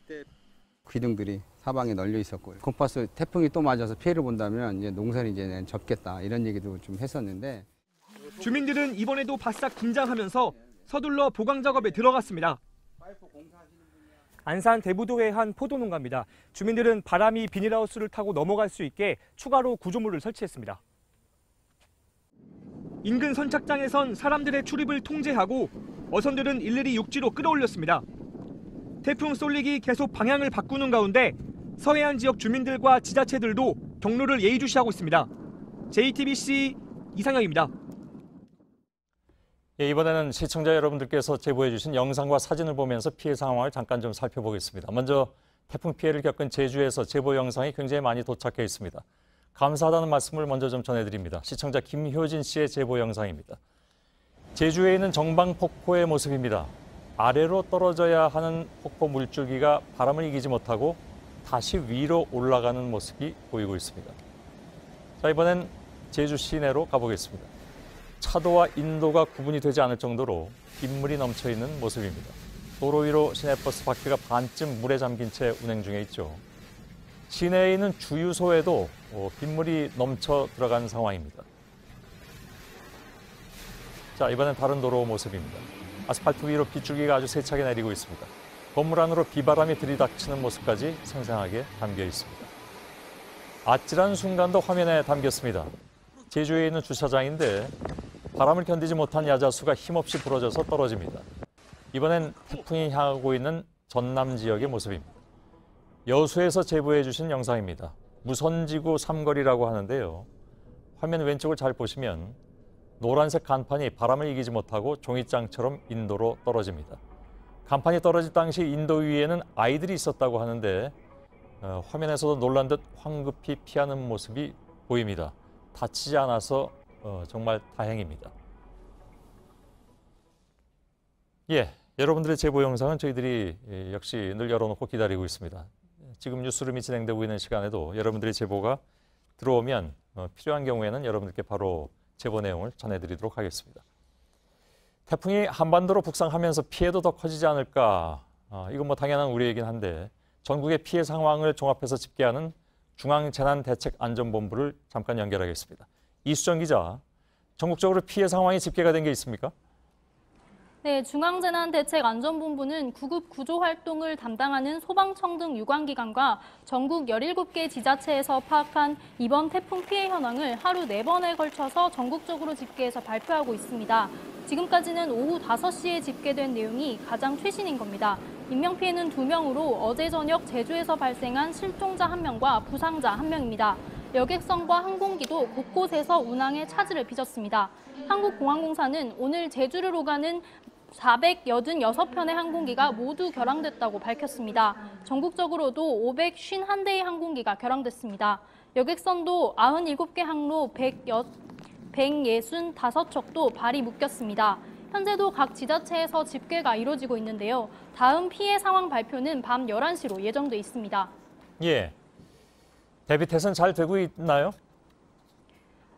기둥들이 사방에 널려 있었고요. 곤파스 태풍이 또 맞아서 피해를 본다면 이제 농사는 이제 접겠다 이런 얘기도 좀 했었는데 주민들은 이번에도 바싹 긴장하면서 서둘러 보강 작업에 들어갔습니다. 안산 대부도의 한 포도농가입니다. 주민들은 바람이 비닐하우스를 타고 넘어갈 수 있게 추가로 구조물을 설치했습니다. 인근 선착장에선 사람들의 출입을 통제하고 어선들은 일일이 육지로 끌어올렸습니다. 태풍 쏠릭이 계속 방향을 바꾸는 가운데 서해안 지역 주민들과 지자체들도 경로를 예의주시하고 있습니다. JTBC 이상영입니다. 예, 이번에는 시청자 여러분들께서 제보해 주신 영상과 사진을 보면서 피해 상황을 잠깐 좀 살펴보겠습니다. 먼저 태풍 피해를 겪은 제주에서 제보 영상이 굉장히 많이 도착해 있습니다. 감사하다는 말씀을 먼저 좀 전해드립니다. 시청자 김효진 씨의 제보 영상입니다. 제주에 있는 정방폭포의 모습입니다. 아래로 떨어져야 하는 폭포 물줄기가 바람을 이기지 못하고 다시 위로 올라가는 모습이 보이고 있습니다. 자, 이번엔 제주 시내로 가보겠습니다. 차도와 인도가 구분이 되지 않을 정도로 빗물이 넘쳐 있는 모습입니다. 도로 위로 시내버스 바퀴가 반쯤 물에 잠긴 채 운행 중에 있죠. 시내에 있는 주유소에도 빗물이 넘쳐 들어간 상황입니다. 자, 이번엔 다른 도로 모습입니다. 아스팔트 위로 빗줄기가 아주 세차게 내리고 있습니다. 건물 안으로 비바람이 들이닥치는 모습까지 생생하게 담겨 있습니다. 아찔한 순간도 화면에 담겼습니다. 제주에 있는 주차장인데 바람을 견디지 못한 야자수가 힘없이 부러져서 떨어집니다. 이번엔 태풍이 향하고 있는 전남 지역의 모습입니다. 여수에서 제보해 주신 영상입니다. 무선지구 삼거리라고 하는데요. 화면 왼쪽을 잘 보시면 노란색 간판이 바람을 이기지 못하고 종이장처럼 인도로 떨어집니다. 간판이 떨어질 당시 인도 위에는 아이들이 있었다고 하는데 화면에서도 놀란 듯 황급히 피하는 모습이 보입니다. 다치지 않아서 정말 다행입니다. 예, 여러분들의 제보 영상은 저희들이 역시 늘 열어놓고 기다리고 있습니다. 지금 뉴스룸이 진행되고 있는 시간에도 여러분들의 제보가 들어오면 필요한 경우에는 여러분들께 바로 제보 내용을 전해드리도록 하겠습니다. 태풍이 한반도로 북상하면서 피해도 더 커지지 않을까? 이건 뭐 당연한 우려이긴 한데 전국의 피해 상황을 종합해서 집계하는 중앙재난대책안전본부를 잠깐 연결하겠습니다. 이수정 기자, 전국적으로 피해 상황이 집계가 된 게 있습니까? 네, 중앙재난대책안전본부는 구급 구조 활동을 담당하는 소방청 등 유관기관과 전국 17개 지자체에서 파악한 이번 태풍 피해 현황을 하루 4번에 걸쳐서 전국적으로 집계해서 발표하고 있습니다. 지금까지는 오후 5시에 집계된 내용이 가장 최신인 겁니다. 인명피해는 2명으로 어제 저녁 제주에서 발생한 실종자 1명과 부상자 1명입니다. 여객선과 항공기도 곳곳에서 운항에 차질을 빚었습니다. 한국공항공사는 오늘 제주를 오가는 486편의 항공기가 모두 결항됐다고 밝혔습니다. 전국적으로도 551대의 항공기가 결항됐습니다. 여객선도 97개 항로 165척도 발이 묶였습니다. 현재도 각 지자체에서 집계가 이루어지고 있는데요. 다음 피해 상황 발표는 밤 11시로 예정돼 있습니다. 예. 대비태세는 잘 되고 있나요?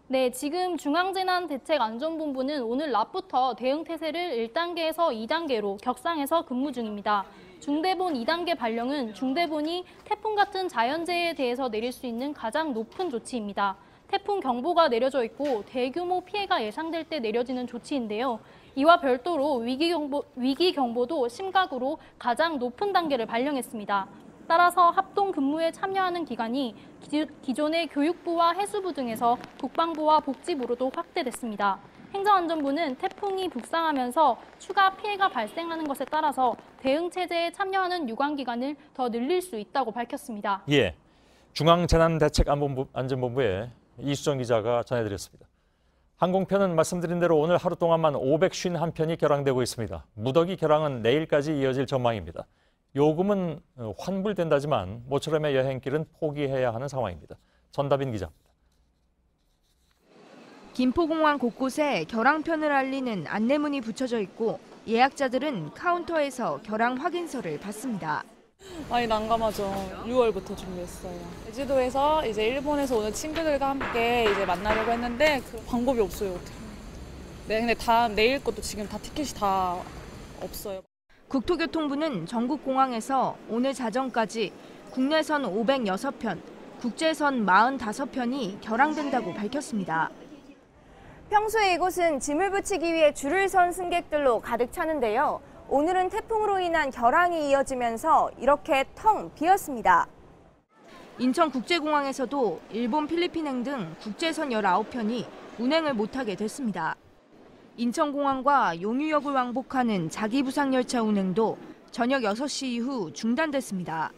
네, 지금 중앙재난대책안전본부는 오늘 낮부터 대응태세를 1단계에서 2단계로 격상해서 근무 중입니다. 중대본 2단계 발령은 중대본이 태풍 같은 자연재해에 대해서 내릴 수 있는 가장 높은 조치입니다. 태풍 경보가 내려져 있고 대규모 피해가 예상될 때 내려지는 조치인데요. 이와 별도로 위기경보도 심각으로 가장 높은 단계를 발령했습니다. 따라서 합동 근무에 참여하는 기관이 기존의 교육부와 해수부 등에서 국방부와 복지부로도 확대됐습니다. 행정안전부는 태풍이 북상하면서 추가 피해가 발생하는 것에 따라서 대응 체제에 참여하는 유관기관을 더 늘릴 수 있다고 밝혔습니다. 예, 중앙재난대책안전본부의 이수정 기자가 전해드렸습니다. 항공편은 말씀드린 대로 오늘 하루 동안만 551편이 결항되고 있습니다. 무더기 결항은 내일까지 이어질 전망입니다. 요금은 환불된다지만 모처럼의 여행길은 포기해야 하는 상황입니다. 전다빈 기자입니다. 김포공항 곳곳에 결항편을 알리는 안내문이 붙여져 있고 예약자들은 카운터에서 결항 확인서를 받습니다. 많이 난감하죠. 6월부터 준비했어요. 제주도에서 이제 일본에서 오는 친구들과 함께 이제 만나려고 했는데 그 방법이 없어요. 네, 근데 내일 것도 지금 다 티켓이 다 없어요. 국토교통부는 전국 공항에서 오늘 자정까지 국내선 506편, 국제선 45편이 결항된다고 밝혔습니다. 평소에 이곳은 짐을 붙이기 위해 줄을 선 승객들로 가득 차는데요. 오늘은 태풍으로 인한 결항이 이어지면서 이렇게 텅 비었습니다. 인천국제공항에서도 일본 필리핀행 등 국제선 19편이 운행을 못하게 됐습니다. 인천공항과 용유역을 왕복하는 자기부상열차 운행도 저녁 6시 이후 중단됐습니다.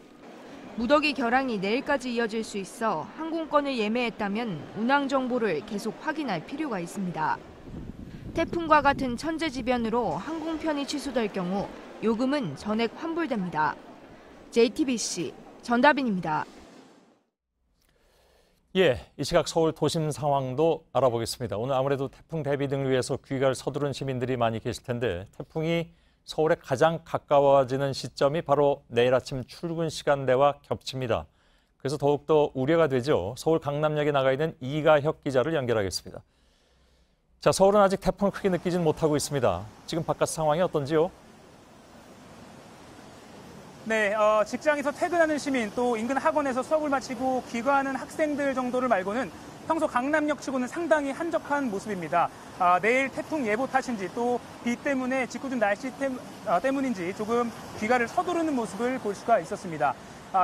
무더기 결항이 내일까지 이어질 수 있어 항공권을 예매했다면 운항 정보를 계속 확인할 필요가 있습니다. 태풍과 같은 천재지변으로 항공편이 취소될 경우 요금은 전액 환불됩니다. JTBC 전다빈입니다. 예, 이 시각 서울 도심 상황도 알아보겠습니다. 오늘 아무래도 태풍 대비 등을 위해서 귀가를 서두른 시민들이 많이 계실 텐데 태풍이 서울에 가장 가까워지는 시점이 바로 내일 아침 출근 시간대와 겹칩니다. 그래서 더욱더 우려가 되죠. 서울 강남역에 나가 있는 이가혁 기자를 연결하겠습니다. 자, 서울은 아직 태풍을 크게 느끼진 못하고 있습니다. 지금 바깥 상황이 어떤지요? 네, 직장에서 퇴근하는 시민, 또 인근 학원에서 수업을 마치고 귀가하는 학생들 정도를 말고는 평소 강남역 치고는 상당히 한적한 모습입니다. 내일 태풍 예보 탓인지 또 비 때문에 짓궂은 날씨 때문인지 조금 귀가를 서두르는 모습을 볼 수가 있었습니다.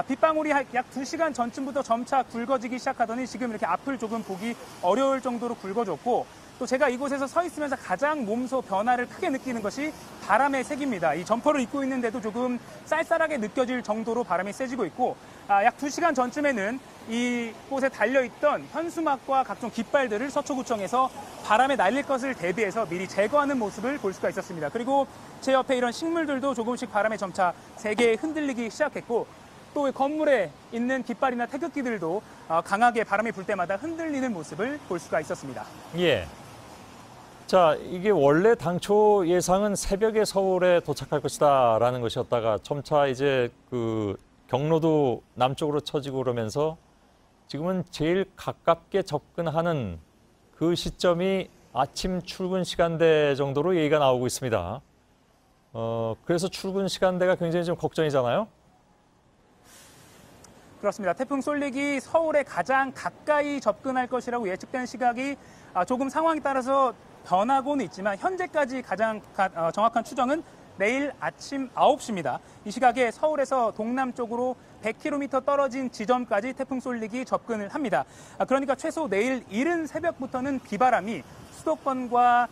빗방울이 약 2시간 전쯤부터 점차 굵어지기 시작하더니 지금 이렇게 앞을 조금 보기 어려울 정도로 굵어졌고 또 제가 이곳에서 서 있으면서 가장 몸소 변화를 크게 느끼는 것이 바람의 색입니다. 이 점퍼를 입고 있는데도 조금 쌀쌀하게 느껴질 정도로 바람이 세지고 있고 약 2시간 전쯤에는 이곳에 달려있던 현수막과 각종 깃발들을 서초구청에서 바람에 날릴 것을 대비해서 미리 제거하는 모습을 볼 수가 있었습니다. 그리고 제 옆에 이런 식물들도 조금씩 바람에 점차 세게 흔들리기 시작했고 또 건물에 있는 깃발이나 태극기들도 강하게 바람이 불 때마다 흔들리는 모습을 볼 수가 있었습니다. 예. 자, 이게 원래 당초 예상은 새벽에 서울에 도착할 것이다라는 것이었다가 점차 이제 그 경로도 남쪽으로 처지고 그러면서 지금은 제일 가깝게 접근하는 그 시점이 아침 출근 시간대 정도로 얘기가 나오고 있습니다. 그래서 출근 시간대가 굉장히 좀 걱정이잖아요. 그렇습니다. 태풍 쏠릭이 서울에 가장 가까이 접근할 것이라고 예측되는 시각이 조금 상황에 따라서 변하고는 있지만 현재까지 가장 정확한 추정은 내일 아침 9시입니다. 이 시각에 서울에서 동남쪽으로 100km 떨어진 지점까지 태풍 쏠릭이 접근을 합니다. 그러니까 최소 내일 이른 새벽부터는 비바람이 수도권과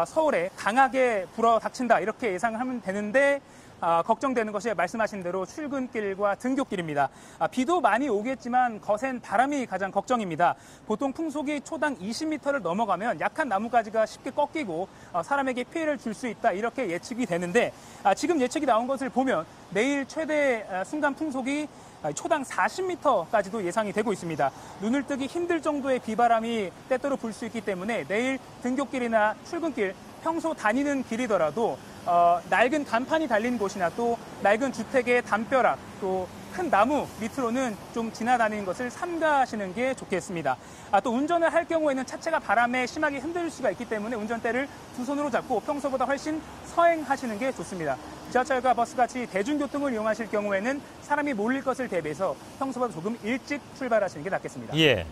서울에 강하게 불어 닥친다 이렇게 예상을 하면 되는데 걱정되는 것이 말씀하신 대로 출근길과 등굣길입니다. 비도 많이 오겠지만 거센 바람이 가장 걱정입니다. 보통 풍속이 초당 20m를 넘어가면 약한 나뭇가지가 쉽게 꺾이고 사람에게 피해를 줄 수 있다 이렇게 예측이 되는데 지금 예측이 나온 것을 보면 내일 최대 순간 풍속이 초당 40m까지도 예상이 되고 있습니다. 눈을 뜨기 힘들 정도의 비바람이 때때로 불 수 있기 때문에 내일 등굣길이나 출근길 평소 다니는 길이더라도 낡은 간판이 달린 곳이나 또 낡은 주택의 담벼락 또 큰 나무 밑으로는 좀 지나다니는 것을 삼가하시는 게 좋겠습니다. 또 운전을 할 경우에는 차체가 바람에 심하게 흔들릴 수가 있기 때문에 운전대를 두 손으로 잡고 평소보다 훨씬 서행하시는 게 좋습니다. 지하철과 버스같이 대중교통을 이용하실 경우에는 사람이 몰릴 것을 대비해서 평소보다 조금 일찍 출발하시는 게 낫겠습니다. 예.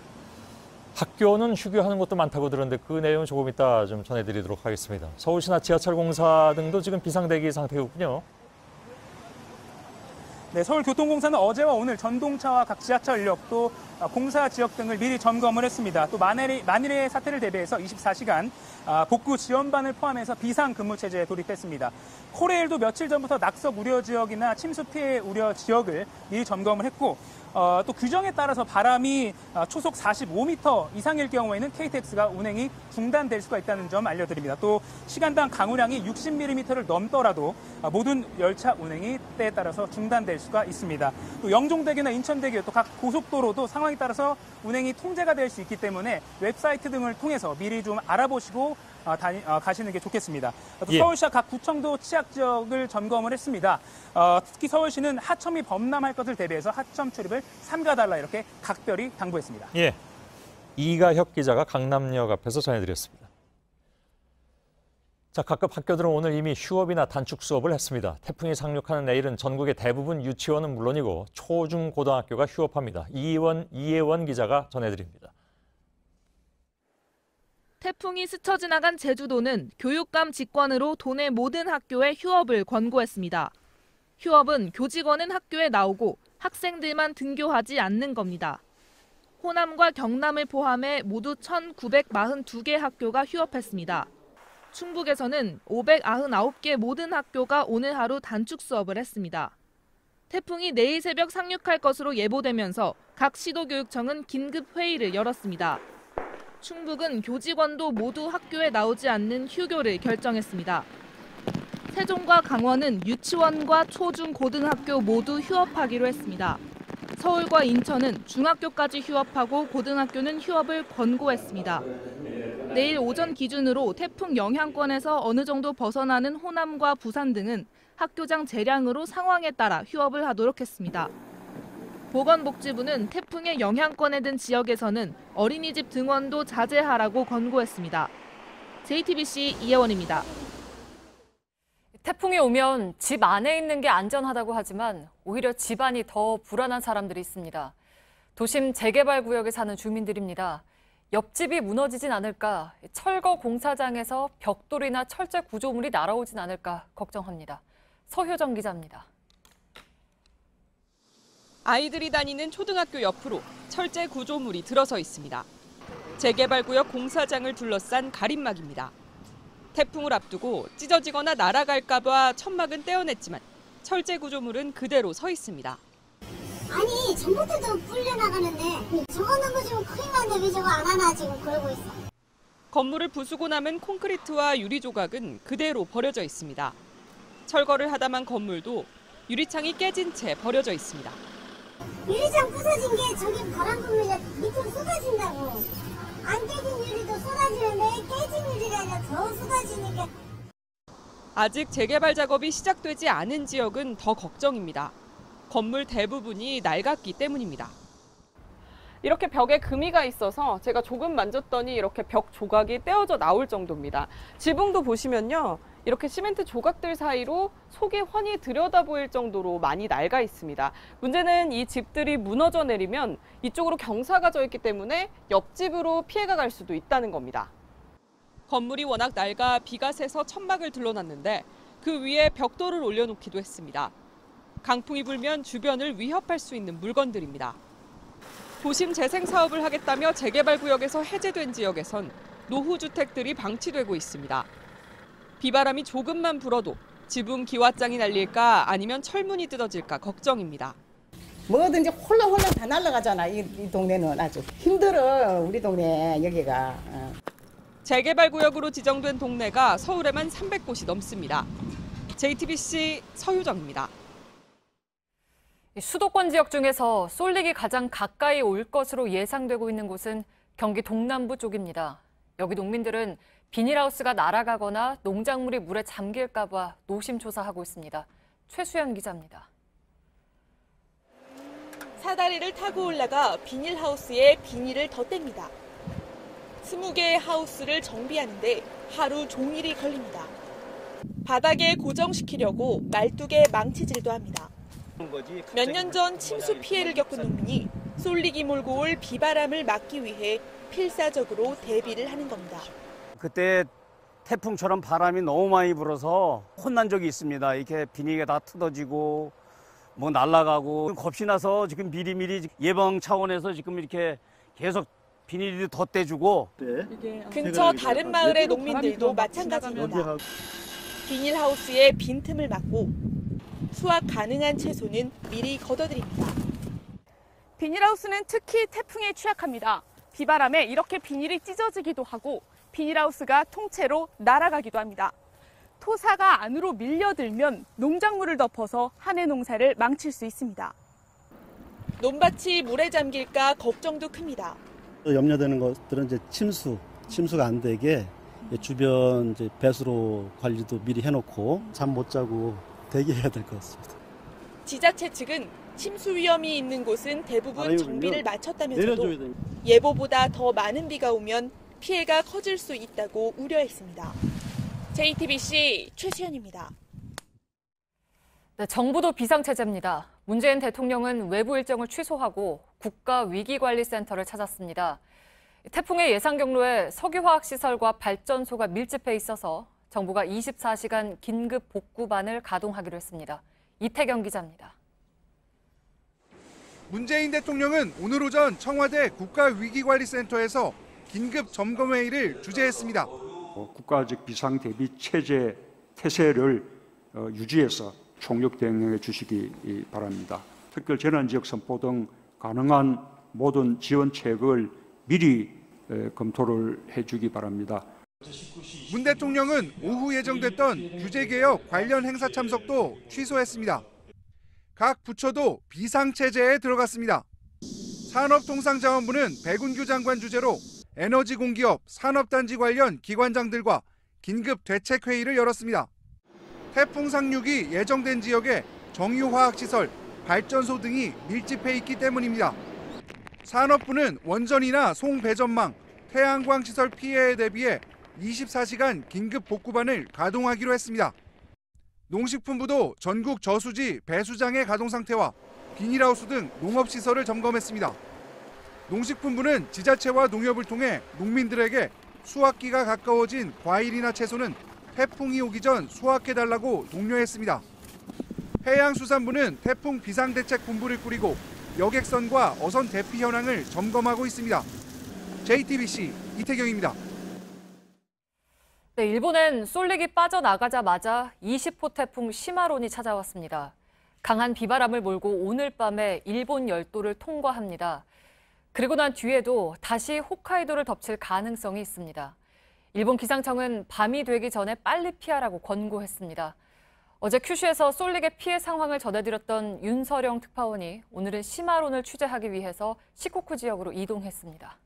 학교는 휴교하는 곳도 많다고 들었는데 그 내용 조금 이따 좀 전해드리도록 하겠습니다. 서울시나 지하철 공사 등도 지금 비상대기 상태였군요. 네, 서울교통공사는 어제와 오늘 전동차와 각 지하철역 또 공사 지역 등을 미리 점검을 했습니다. 또 만일의 사태를 대비해서 24시간 복구 지원반을 포함해서 비상근무 체제에 돌입했습니다. 코레일도 며칠 전부터 낙석 우려 지역이나 침수 피해 우려 지역을 미리 점검을 했고 또 규정에 따라서 바람이 초속 45m 이상일 경우에는 KTX가 운행이 중단될 수가 있다는 점 알려드립니다. 또 시간당 강우량이 60mm를 넘더라도 모든 열차 운행이 때에 따라서 중단될 수가 있습니다. 또 영종대교나 인천대교 또 각 고속도로도 상황에 따라서 운행이 통제가 될 수 있기 때문에 웹사이트 등을 통해서 미리 좀 알아보시고 가시는 게 좋겠습니다. 또 서울시와 각 구청도 취약 지역을 점검을 했습니다. 특히 서울시는 하청이 범람할 것을 대비해서 하청 출입을 삼가달라 이렇게 각별히 당부했습니다. 예, 이가혁 기자가 강남역 앞에서 전해드렸습니다. 자, 각급 학교들은 오늘 이미 휴업이나 단축 수업을 했습니다. 태풍이 상륙하는 내일은 전국의 대부분 유치원은 물론이고 초, 중, 고등학교가 휴업합니다. 이혜원 기자가 전해드립니다. 태풍이 스쳐 지나간 제주도는 교육감 직권으로 도내 모든 학교에 휴업을 권고했습니다. 휴업은 교직원은 학교에 나오고 학생들만 등교하지 않는 겁니다. 호남과 경남을 포함해 모두 1,942개 학교가 휴업했습니다. 충북에서는 599개 모든 학교가 오늘 하루 단축 수업을 했습니다. 태풍이 내일 새벽 상륙할 것으로 예보되면서 각 시도교육청은 긴급 회의를 열었습니다. 충북은 교직원도 모두 학교에 나오지 않는 휴교를 결정했습니다. 세종과 강원은 유치원과 초, 중, 고등학교 모두 휴업하기로 했습니다. 서울과 인천은 중학교까지 휴업하고 고등학교는 휴업을 권고했습니다. 내일 오전 기준으로 태풍 영향권에서 어느 정도 벗어나는 호남과 부산 등은 학교장 재량으로 상황에 따라 휴업을 하도록 했습니다. 보건복지부는 태풍의 영향권에 든 지역에서는 어린이집 등원도 자제하라고 권고했습니다. JTBC 이혜원입니다. 태풍이 오면 집 안에 있는 게 안전하다고 하지만 오히려 집안이 더 불안한 사람들이 있습니다. 도심 재개발 구역에 사는 주민들입니다. 옆집이 무너지진 않을까, 철거 공사장에서 벽돌이나 철제 구조물이 날아오진 않을까 걱정합니다. 서효정 기자입니다. 아이들이 다니는 초등학교 옆으로 철제 구조물이 들어서 있습니다. 재개발 구역 공사장을 둘러싼 가림막입니다. 태풍을 앞두고 찢어지거나 날아갈까 봐 천막은 떼어냈지만 철제 구조물은 그대로 서 있습니다. 아니, 전봇대도 불려나가는데 저거 넘어지면 큰일 났는데 왜 저거 안 하나 지금 그러고 있어. 건물을 부수고 남은 콘크리트와 유리 조각은 그대로 버려져 있습니다. 철거를 하다만 건물도 유리창이 깨진 채 버려져 있습니다. 유리창 부서진 게 저기 바람 불면 밑으로 쏟아진다고. 안 깨진 유리도 쏟아지는데 깨진 유리가 아니라 더 쏟아지니까. 아직 재개발 작업이 시작되지 않은 지역은 더 걱정입니다. 건물 대부분이 낡았기 때문입니다. 이렇게 벽에 금이가 있어서 제가 조금 만졌더니 이렇게 벽 조각이 떼어져 나올 정도입니다. 지붕도 보시면요. 이렇게 시멘트 조각들 사이로 속이 훤히 들여다 보일 정도로 많이 낡아 있습니다. 문제는 이 집들이 무너져 내리면 이쪽으로 경사가 져 있기 때문에 옆집으로 피해가 갈 수도 있다는 겁니다. 건물이 워낙 낡아 비가 새서 천막을 둘러놨는데 그 위에 벽돌을 올려놓기도 했습니다. 강풍이 불면 주변을 위협할 수 있는 물건들입니다. 도심 재생 사업을 하겠다며 재개발 구역에서 해제된 지역에선 노후주택들이 방치되고 있습니다. 비바람이 조금만 불어도 지붕 기와장이 날릴까 아니면 철문이 뜯어질까 걱정입니다. 뭐든지 홀랑홀랑 다 날아가잖아. 이 동네는 아주 힘들어. 우리 동네 여기가. 재개발 구역으로 지정된 동네가 서울에만 300곳이 넘습니다. JTBC 서유정입니다. 수도권 지역 중에서 쏠릭이 가장 가까이 올 것으로 예상되고 있는 곳은 경기 동남부 쪽입니다. 여기 농민들은 비닐하우스가 날아가거나 농작물이 물에 잠길까 봐 노심초사하고 있습니다. 최수연 기자입니다. 사다리를 타고 올라가 비닐하우스에 비닐을 덧댑니다. 20개의 하우스를 정비하는데 하루 종일이 걸립니다. 바닥에 고정시키려고 12개 망치질도 합니다. 몇 년 전 침수 피해를 겪은 농민이 쏠리기 몰고 올 비바람을 막기 위해 필사적으로 대비를 하는 겁니다. 그때 태풍처럼 바람이 너무 많이 불어서 혼난 적이 있습니다. 이렇게 비닐이 다 뜯어지고 뭐 날아가고 겁이 나서 지금 미리미리 예방 차원에서 지금 이렇게 계속 비닐을 덧대주고. 근처 다른 마을의 농민들도 마찬가지입니다. 비닐하우스에 빈틈을 막고 수확 가능한 채소는 미리 걷어들입니다. 비닐하우스는 특히 태풍에 취약합니다. 비바람에 이렇게 비닐이 찢어지기도 하고 비닐하우스가 통째로 날아가기도 합니다. 토사가 안으로 밀려들면 농작물을 덮어서 한 해 농사를 망칠 수 있습니다. 논밭이 물에 잠길까 걱정도 큽니다. 염려되는 것들은 이제 침수가 안 되게 주변 이제 배수로 관리도 미리 해놓고 잠 못 자고 대기해야 될 것 같습니다. 지자체 측은 침수 위험이 있는 곳은 대부분 정비를 마쳤다면서도 예보보다 더 많은 비가 오면 피해가 커질 수 있다고 우려했습니다. JTBC 최수연입니다. 네, 정부도 비상체제입니다. 문재인 대통령은 외부 일정을 취소하고 국가위기관리센터를 찾았습니다. 태풍의 예상 경로에 석유화학시설과 발전소가 밀집해 있어서 정부가 24시간 긴급 복구반을 가동하기로 했습니다. 이태경 기자입니다. 문재인 대통령은 오늘 오전 청와대 국가위기관리센터에서 긴급 점검회의를 주재했습니다. 국가적 비상대비 체제 태세를 유지해서 총력 대응해 주시기 바랍니다. 특별 재난지역 선포 등 가능한 모든 지원책을 미리 검토를 해주기 바랍니다. 문 대통령은 오후 예정됐던 규제개혁 관련 행사 참석도 취소했습니다. 각 부처도 비상체제에 들어갔습니다. 산업통상자원부는 백운규 장관 주재로 에너지 공기업, 산업단지 관련 기관장들과 긴급 대책회의를 열었습니다. 태풍 상륙이 예정된 지역에 정유화학시설, 발전소 등이 밀집해 있기 때문입니다. 산업부는 원전이나 송배전망, 태양광시설 피해에 대비해 24시간 긴급 복구반을 가동하기로 했습니다. 농식품부도 전국 저수지 배수장의 가동 상태와 비닐하우스 등 농업시설을 점검했습니다. 농식품부는 지자체와 농협을 통해 농민들에게 수확기가 가까워진 과일이나 채소는 태풍이 오기 전 수확해달라고 독려했습니다. 해양수산부는 태풍 비상대책본부를 꾸리고 여객선과 어선 대피 현황을 점검하고 있습니다. JTBC 이태경입니다. 네, 일본엔 쏠릭이 빠져나가자마자 20호 태풍 시마론이 찾아왔습니다. 강한 비바람을 몰고 오늘 밤에 일본 열도를 통과합니다. 그리고 난 뒤에도 다시 홋카이도를 덮칠 가능성이 있습니다. 일본 기상청은 밤이 되기 전에 빨리 피하라고 권고했습니다. 어제 큐슈에서 쏠릭의 피해 상황을 전해드렸던 윤서령 특파원이 오늘은 시마론을 취재하기 위해서 시코쿠 지역으로 이동했습니다.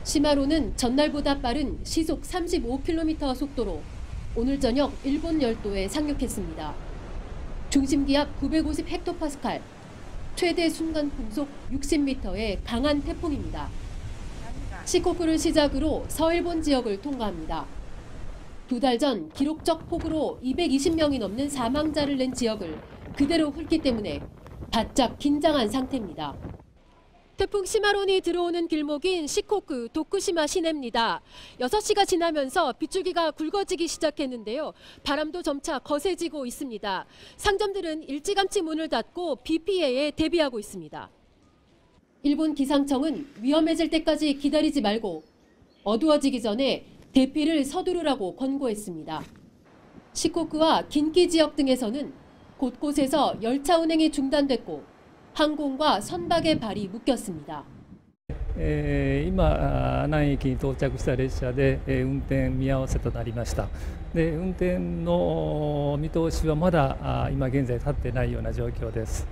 시마론은 전날보다 빠른 시속 35km 속도로 오늘 저녁 일본 열도에 상륙했습니다. 중심기압 950헥토파스칼, 최대 순간 풍속 60m의 강한 태풍입니다. 시코쿠를 시작으로 서일본 지역을 통과합니다. 2달 전 기록적 폭우로 220명이 넘는 사망자를 낸 지역을 그대로 훑기 때문에 바짝 긴장한 상태입니다. 태풍 시마론이 들어오는 길목인 시코쿠 도쿠시마 시내입니다. 6시가 지나면서 빗줄기가 굵어지기 시작했는데요. 바람도 점차 거세지고 있습니다. 상점들은 일찌감치 문을 닫고 비 피해에 대비하고 있습니다. 일본 기상청은 위험해질 때까지 기다리지 말고 어두워지기 전에 대피를 서두르라고 권고했습니다. 시코쿠와 긴키 지역 등에서는 곳곳에서 열차 운행이 중단됐고 항공과 선박의 발이 묶였습니다. 今、南駅に到着した列車で運転見合わせとなりました。で、運転の見通しはまだ今現在立ってないような状況です。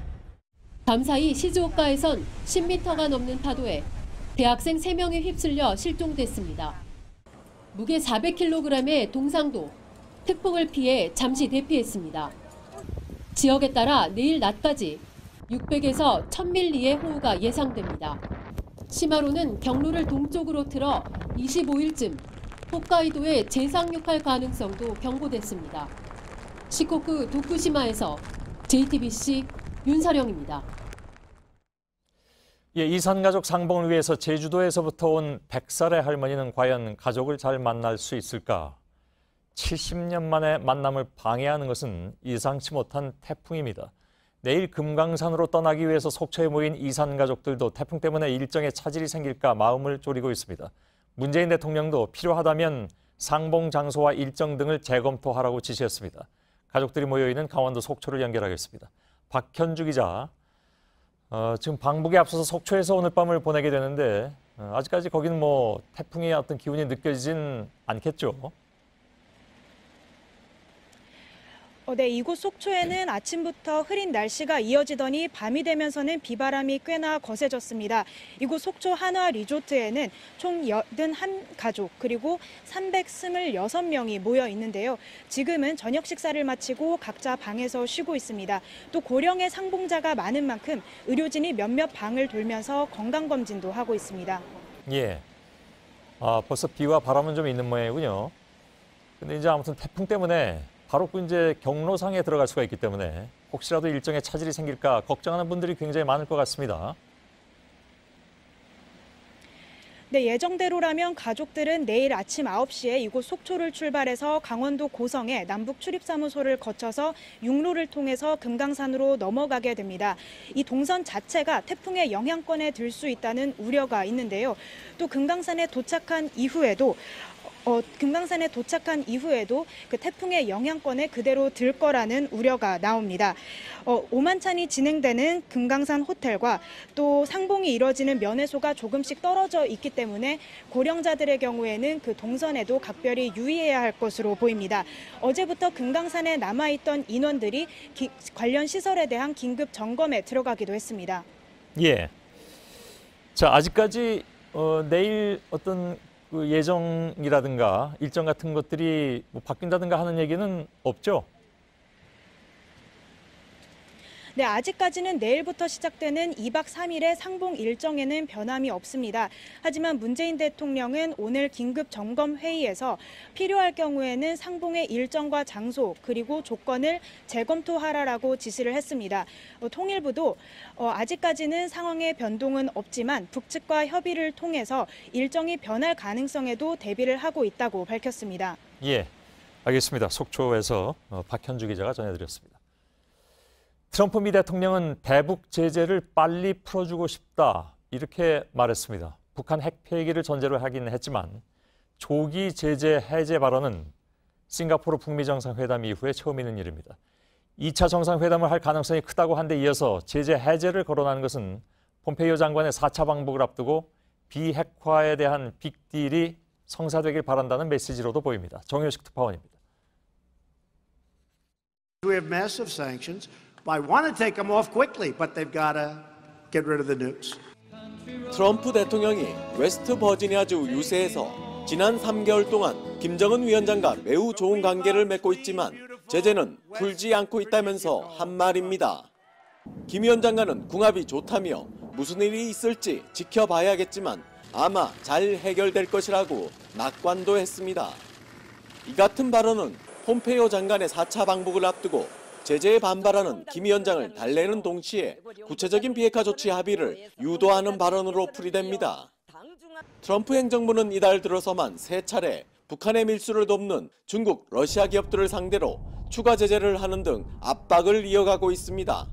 밤사이 시즈오카에선 10m가 넘는 파도에 대학생 3명이 휩쓸려 실종됐습니다. 무게 400kg의 동상도 태풍을 피해 잠시 대피했습니다. 지역에 따라 내일 낮까지 600에서 1000밀리의 호우가 예상됩니다. 시마로는 경로를 동쪽으로 틀어 25일쯤 홋카이도에 재상륙할 가능성도 경고됐습니다. 시코쿠 도쿠시마에서 JTBC 윤서령입니다. 예, 이산가족 상봉을 위해서 제주도에서부터 온 100살의 할머니는 과연 가족을 잘 만날 수 있을까? 70년 만에 만남을 방해하는 것은 예상치 못한 태풍입니다. 내일 금강산으로 떠나기 위해서 속초에 모인 이산가족들도 태풍 때문에 일정에 차질이 생길까 마음을 졸이고 있습니다. 문재인 대통령도 필요하다면 상봉 장소와 일정 등을 재검토하라고 지시했습니다. 가족들이 모여있는 강원도 속초를 연결하겠습니다. 박현주 기자, 지금 방북에 앞서서 속초에서 오늘 밤을 보내게 되는데 아직까지 거기는 뭐 태풍의 어떤 기운이 느껴지진 않겠죠? 네, 이곳 속초에는 아침부터 흐린 날씨가 이어지더니 밤이 되면서는 비바람이 꽤나 거세졌습니다. 이곳 속초 한화 리조트에는 총 81가족 그리고 326명이 모여 있는데요. 지금은 저녁 식사를 마치고 각자 방에서 쉬고 있습니다. 또 고령의 상봉자가 많은 만큼 의료진이 몇몇 방을 돌면서 건강검진도 하고 있습니다. 예. 벌써 비와 바람은 좀 있는 모양이군요. 근데 이제 아무튼 태풍 때문에 바로 이제 경로상에 들어갈 수가 있기 때문에 혹시라도 일정에 차질이 생길까 걱정하는 분들이 굉장히 많을 것 같습니다. 네, 예정대로라면 가족들은 내일 아침 9시에 이곳 속초를 출발해서 강원도 고성의 남북 출입사무소를 거쳐서 육로를 통해서 금강산으로 넘어가게 됩니다. 이 동선 자체가 태풍의 영향권에 들 수 있다는 우려가 있는데요. 또 금강산에 도착한 이후에도 그 태풍의 영향권에 그대로 들 거라는 우려가 나옵니다. 오만찬이 진행되는 금강산 호텔과 또 상봉이 이뤄지는 면회소가 조금씩 떨어져 있기 때문에 고령자들의 경우에는 그 동선에도 각별히 유의해야 할 것으로 보입니다. 어제부터 금강산에 남아있던 인원들이 관련 시설에 대한 긴급 점검에 들어가기도 했습니다. 예. 자, 아직까지 내일 어떤 그 예정이라든가 일정 같은 것들이 뭐 바뀐다든가 하는 얘기는 없죠? 네, 아직까지는 내일부터 시작되는 2박 3일의 상봉 일정에는 변함이 없습니다. 하지만 문재인 대통령은 오늘 긴급 점검 회의에서 필요할 경우에는 상봉의 일정과 장소 그리고 조건을 재검토하라라고 지시를 했습니다. 통일부도 아직까지는 상황의 변동은 없지만 북측과 협의를 통해서 일정이 변할 가능성에도 대비를 하고 있다고 밝혔습니다. 예, 알겠습니다. 속초에서 박현주 기자가 전해드렸습니다. 트럼프 미 대통령은 대북 제재를 빨리 풀어주고 싶다 이렇게 말했습니다. 북한 핵 폐기를 전제로 하긴 했지만 조기 제재 해제 발언은 싱가포르 북미 정상회담 이후에 처음 있는 일입니다. 2차 정상회담을 할 가능성이 크다고 한 데 이어서 제재 해제를 거론하는 것은 폼페이오 장관의 4차 방북을 앞두고 비핵화에 대한 빅딜이 성사되길 바란다는 메시지로도 보입니다. 정효식 특파원입니다. We have massive sanctions. I want to take them off quickly, but they've got to get rid of the nukes. 트럼프 대통령이 웨스트 버지니아주 유세에서 지난 3개월 동안 김정은 위원장과 매우 좋은 관계를 맺고 있지만 제재는 풀지 않고 있다면서 한 말입니다. 김 위원장과는 궁합이 좋다며 무슨 일이 있을지 지켜봐야겠지만 아마 잘 해결될 것이라고 낙관도 했습니다. 이 같은 발언은 폼페이오 장관의 4차 방북을 앞두고 제재에 반발하는 김 위원장을 달래는 동시에 구체적인 비핵화 조치 합의를 유도하는 발언으로 풀이됩니다. 트럼프 행정부는 이달 들어서만 3차례 북한의 밀수를 돕는 중국, 러시아 기업들을 상대로 추가 제재를 하는 등 압박을 이어가고 있습니다.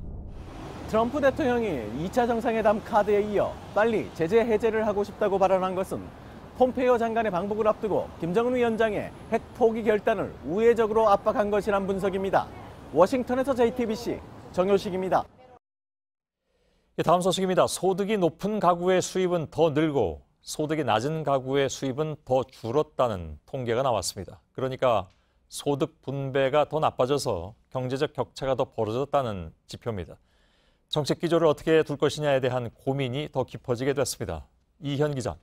트럼프 대통령이 2차 정상회담 카드에 이어 빨리 제재 해제를 하고 싶다고 발언한 것은 폼페이오 장관의 방북을 앞두고 김정은 위원장의 핵 포기 결단을 우회적으로 압박한 것이란 분석입니다. 워싱턴에서 JTBC 정효식입니다. 다음 소식입니다. 소득이 높은 가구의 수입은 더 늘고 소득이 낮은 가구의 수입은 더 줄었다는 통계가 나왔습니다. 그러니까 소득 분배가 더 나빠져서 경제적 격차가 더 벌어졌다는 지표입니다. 정책 기조를 어떻게 둘 것이냐에 대한 고민이 더 깊어지게 됐습니다. 이현 기자.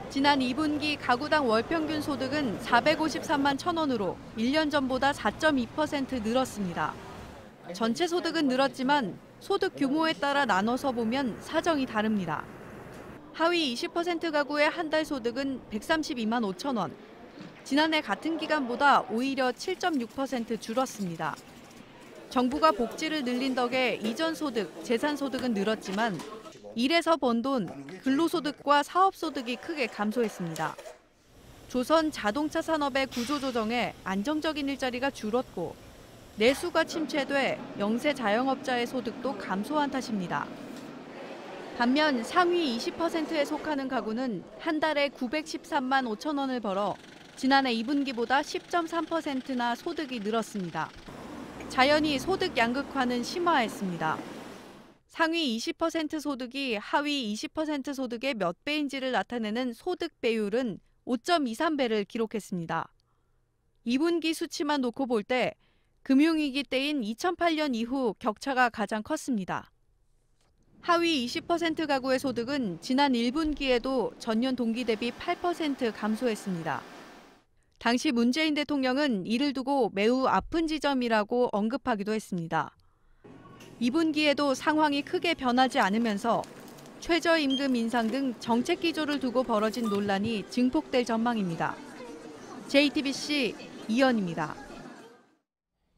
지난 2분기 가구당 월평균 소득은 453만 1,000원으로 1년 전보다 4.2% 늘었습니다. 전체 소득은 늘었지만 소득 규모에 따라 나눠서 보면 사정이 다릅니다. 하위 20% 가구의 한 달 소득은 132만 5천 원. 지난해 같은 기간보다 오히려 7.6% 줄었습니다. 정부가 복지를 늘린 덕에 이전 소득, 재산 소득은 늘었지만 일해서 번 돈, 근로소득과 사업소득이 크게 감소했습니다. 조선 자동차 산업의 구조조정에 안정적인 일자리가 줄었고 내수가 침체돼 영세 자영업자의 소득도 감소한 탓입니다. 반면 상위 20%에 속하는 가구는 한 달에 913만 5천 원을 벌어 지난해 2분기보다 10.3%나 소득이 늘었습니다. 자연히 소득 양극화는 심화했습니다. 상위 20% 소득이 하위 20% 소득의 몇 배인지를 나타내는 소득 배율은 5.23배를 기록했습니다. 2분기 수치만 놓고 볼 때 금융위기 때인 2008년 이후 격차가 가장 컸습니다. 하위 20% 가구의 소득은 지난 1분기에도 전년 동기 대비 8% 감소했습니다. 당시 문재인 대통령은 이를 두고 매우 아픈 지점이라고 언급하기도 했습니다. 2분기에도 상황이 크게 변하지 않으면서 최저임금 인상 등 정책 기조를 두고 벌어진 논란이 증폭될 전망입니다. JTBC 이현입니다.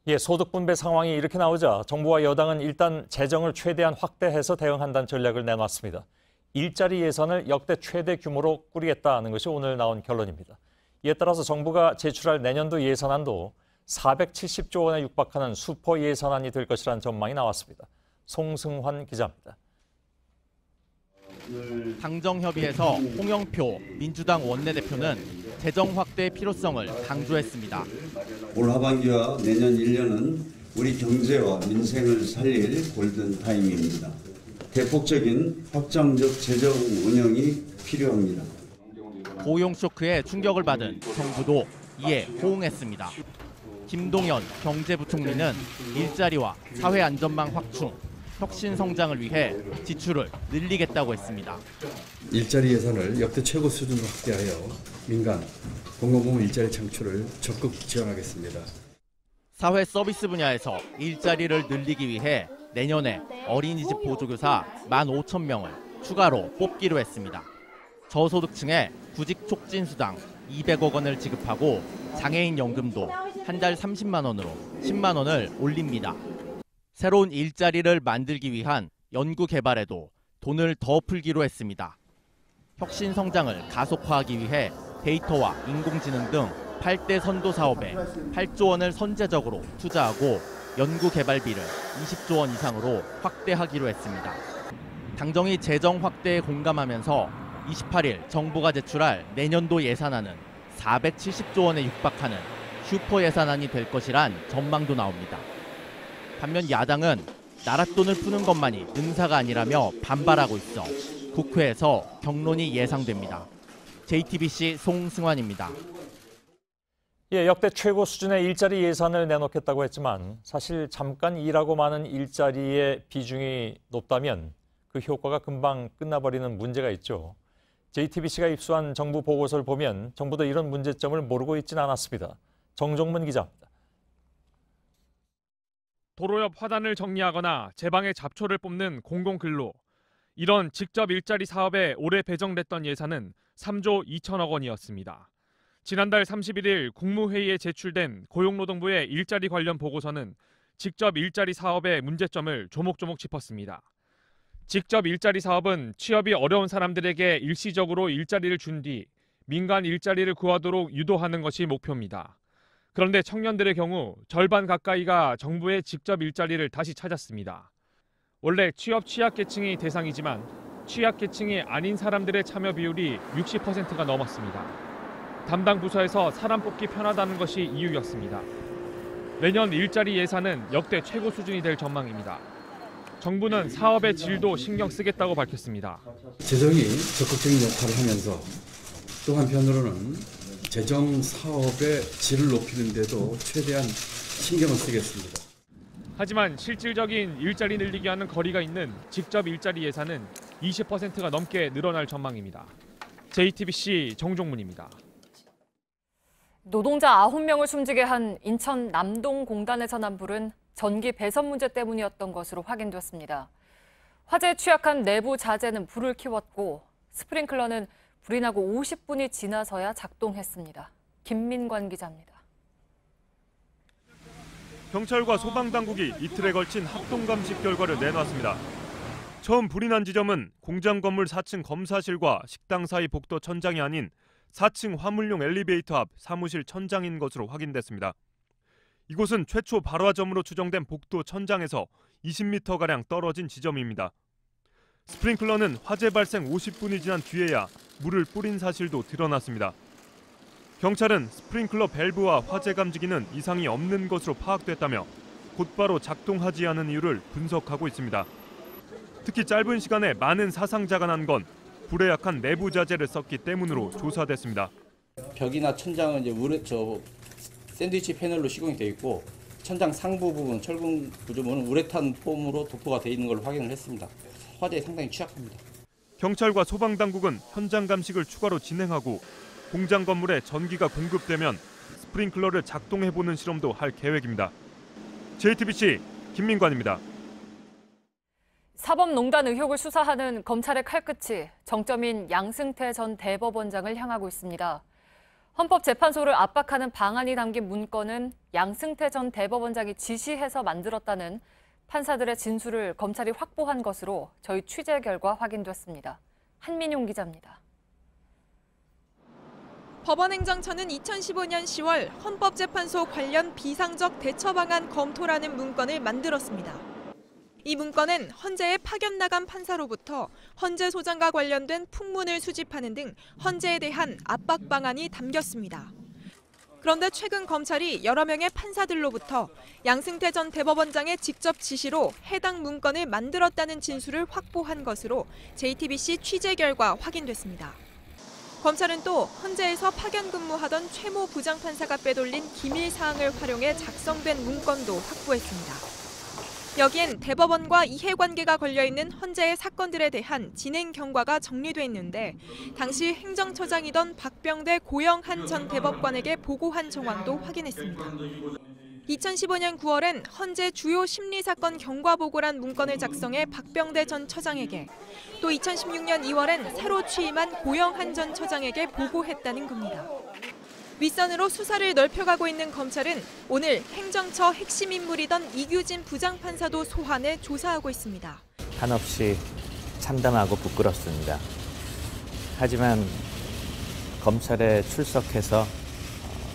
예, 소득 분배 상황이 이렇게 나오자 정부와 여당은 일단 재정을 최대한 확대해서 대응한다는 전략을 내놨습니다. 일자리 예산을 역대 최대 규모로 꾸리겠다는 것이 오늘 나온 결론입니다. 이에 따라서 정부가 제출할 내년도 예산안도 470조 원에 육박하는 슈퍼 예산안이 될 것이라는 전망이 나왔습니다. 송승환 기자입니다. 당정협의에서 홍영표 민주당 원내대표는 재정 확대의 필요성을 강조했습니다. 올 하반기와 내년 1년은 우리 경제와 민생을 살릴 골든타임입니다. 대폭적인 확장적 재정 운영이 필요합니다. 고용 쇼크에 충격을 받은 정부도 이에 호응했습니다. 김동연 경제부총리는 일자리와 사회 안전망 확충, 혁신 성장을 위해 지출을 늘리겠다고 했습니다. 일자리 예산을 역대 최고 수준으로 확대하여 민간, 공공부문 일자리 창출을 적극 지원하겠습니다. 사회 서비스 분야에서 일자리를 늘리기 위해 내년에 어린이집 보조교사 15,000명을 추가로 뽑기로 했습니다. 저소득층에 구직 촉진 수당 200억 원을 지급하고 장애인 연금도 한 달 30만 원으로 10만 원을 올립니다. 새로운 일자리를 만들기 위한 연구 개발에도 돈을 더 풀기로 했습니다. 혁신 성장을 가속화하기 위해 데이터와 인공지능 등 8대 선도 사업에 8조 원을 선제적으로 투자하고 연구 개발비를 20조 원 이상으로 확대하기로 했습니다. 당정이 재정 확대에 공감하면서 28일 정부가 제출할 내년도 예산안은 470조 원에 육박하는 슈퍼 예산안이 될 것이란 전망도 나옵니다. 반면 야당은 나랏돈을 푸는 것만이 능사가 아니라며 반발하고 있어 국회에서 격론이 예상됩니다. JTBC 송승환입니다. 예, 역대 최고 수준의 일자리 예산을 내놓겠다고 했지만 사실 잠깐 일하고 마는 일자리의 비중이 높다면 그 효과가 금방 끝나버리는 문제가 있죠. JTBC가 입수한 정부 보고서를 보면 정부도 이런 문제점을 모르고 있지는 않았습니다. 정종문 기자입니다. 도로 옆 화단을 정리하거나 제방의 잡초를 뽑는 공공근로. 이런 직접 일자리 사업에 올해 배정됐던 예산은 3조 2천억 원이었습니다. 지난달 31일 국무회의에 제출된 고용노동부의 일자리 관련 보고서는 직접 일자리 사업의 문제점을 조목조목 짚었습니다. 직접 일자리 사업은 취업이 어려운 사람들에게 일시적으로 일자리를 준 뒤 민간 일자리를 구하도록 유도하는 것이 목표입니다. 그런데 청년들의 경우 절반 가까이가 정부의 직접 일자리를 다시 찾았습니다. 원래 취업 취약계층이 대상이지만 취약계층이 아닌 사람들의 참여 비율이 60%가 넘었습니다. 담당 부서에서 사람 뽑기 편하다는 것이 이유였습니다. 내년 일자리 예산은 역대 최고 수준이 될 전망입니다. 정부는 사업의 질도 신경 쓰겠다고 밝혔습니다. 재정이 적극적인 역할을 하면서 또 한편으로는 재정 사업의 질을 높이는 데도 최대한 신경을 쓰겠습니다. 하지만 실질적인 일자리 늘리기 와는 거리가 있는 직접 일자리 예산은 20%가 넘게 늘어날 전망입니다. JTBC 정종문입니다. 노동자 9명을 숨지게 한 인천 남동공단에서 난 불은 전기 배선 문제 때문이었던 것으로 확인됐습니다. 화재에 취약한 내부 자재는 불을 키웠고 스프링클러는 불이 나고 50분이 지나서야 작동했습니다. 김민관 기자입니다. 경찰과 소방당국이 이틀에 걸친 합동감식 결과를 내놨습니다. 처음 불이 난 지점은 공장 건물 4층 검사실과 식당 사이 복도 천장이 아닌 4층 화물용 엘리베이터 앞 사무실 천장인 것으로 확인됐습니다. 이곳은 최초 발화점으로 추정된 복도 천장에서 20m가량 떨어진 지점입니다. 스프링클러는 화재 발생 50분이 지난 뒤에야 물을 뿌린 사실도 드러났습니다. 경찰은 스프링클러 밸브와 화재 감지기는 이상이 없는 것으로 파악됐다며 곧바로 작동하지 않은 이유를 분석하고 있습니다. 특히 짧은 시간에 많은 사상자가 난 건 불에 약한 내부 자재를 썼기 때문으로 조사됐습니다. 벽이나 천장은 이제 샌드위치 패널로 시공이 되어 있고 천장 상부 부분 철근 구조물은 우레탄 폼으로 도포가 되어 있는 걸 확인을 했습니다. 화재에 상당히 취약합니다. 경찰과 소방당국은 현장 감식을 추가로 진행하고 공장 건물에 전기가 공급되면 스프링클러를 작동해보는 실험도 할 계획입니다. JTBC 김민관입니다. 사법농단 의혹을 수사하는 검찰의 칼끝이 정점인 양승태 전 대법원장을 향하고 있습니다. 헌법재판소를 압박하는 방안이 담긴 문건은 양승태 전 대법원장이 지시해서 만들었다는 판사들의 진술을 검찰이 확보한 것으로 저희 취재 결과 확인됐습니다. 한민용 기자입니다. 법원행정처는 2015년 10월 헌법재판소 관련 비상적 대처 방안 검토라는 문건을 만들었습니다. 이 문건은 헌재에 파견 나간 판사로부터 헌재 소장과 관련된 풍문을 수집하는 등 헌재에 대한 압박 방안이 담겼습니다. 그런데 최근 검찰이 여러 명의 판사들로부터 양승태 전 대법원장의 직접 지시로 해당 문건을 만들었다는 진술을 확보한 것으로 JTBC 취재 결과 확인됐습니다. 검찰은 또 헌재에서 파견 근무하던 최모 부장판사가 빼돌린 기밀 사항을 활용해 작성된 문건도 확보했습니다. 여기엔 대법원과 이해관계가 걸려있는 헌재의 사건들에 대한 진행 경과가 정리돼 있는데 당시 행정처장이던 박병대 고영한 전 대법관에게 보고한 정황도 확인했습니다. 2015년 9월엔 헌재 주요 심리사건 경과보고란 문건을 작성해 박병대 전 처장에게, 또 2016년 2월엔 새로 취임한 고영한 전 처장에게 보고했다는 겁니다. 윗선으로 수사를 넓혀가고 있는 검찰은 오늘 행정처 핵심 인물이던 이규진 부장판사도 소환해 조사하고 있습니다. 한없이 참담하고 부끄럽습니다. 하지만 검찰에 출석해서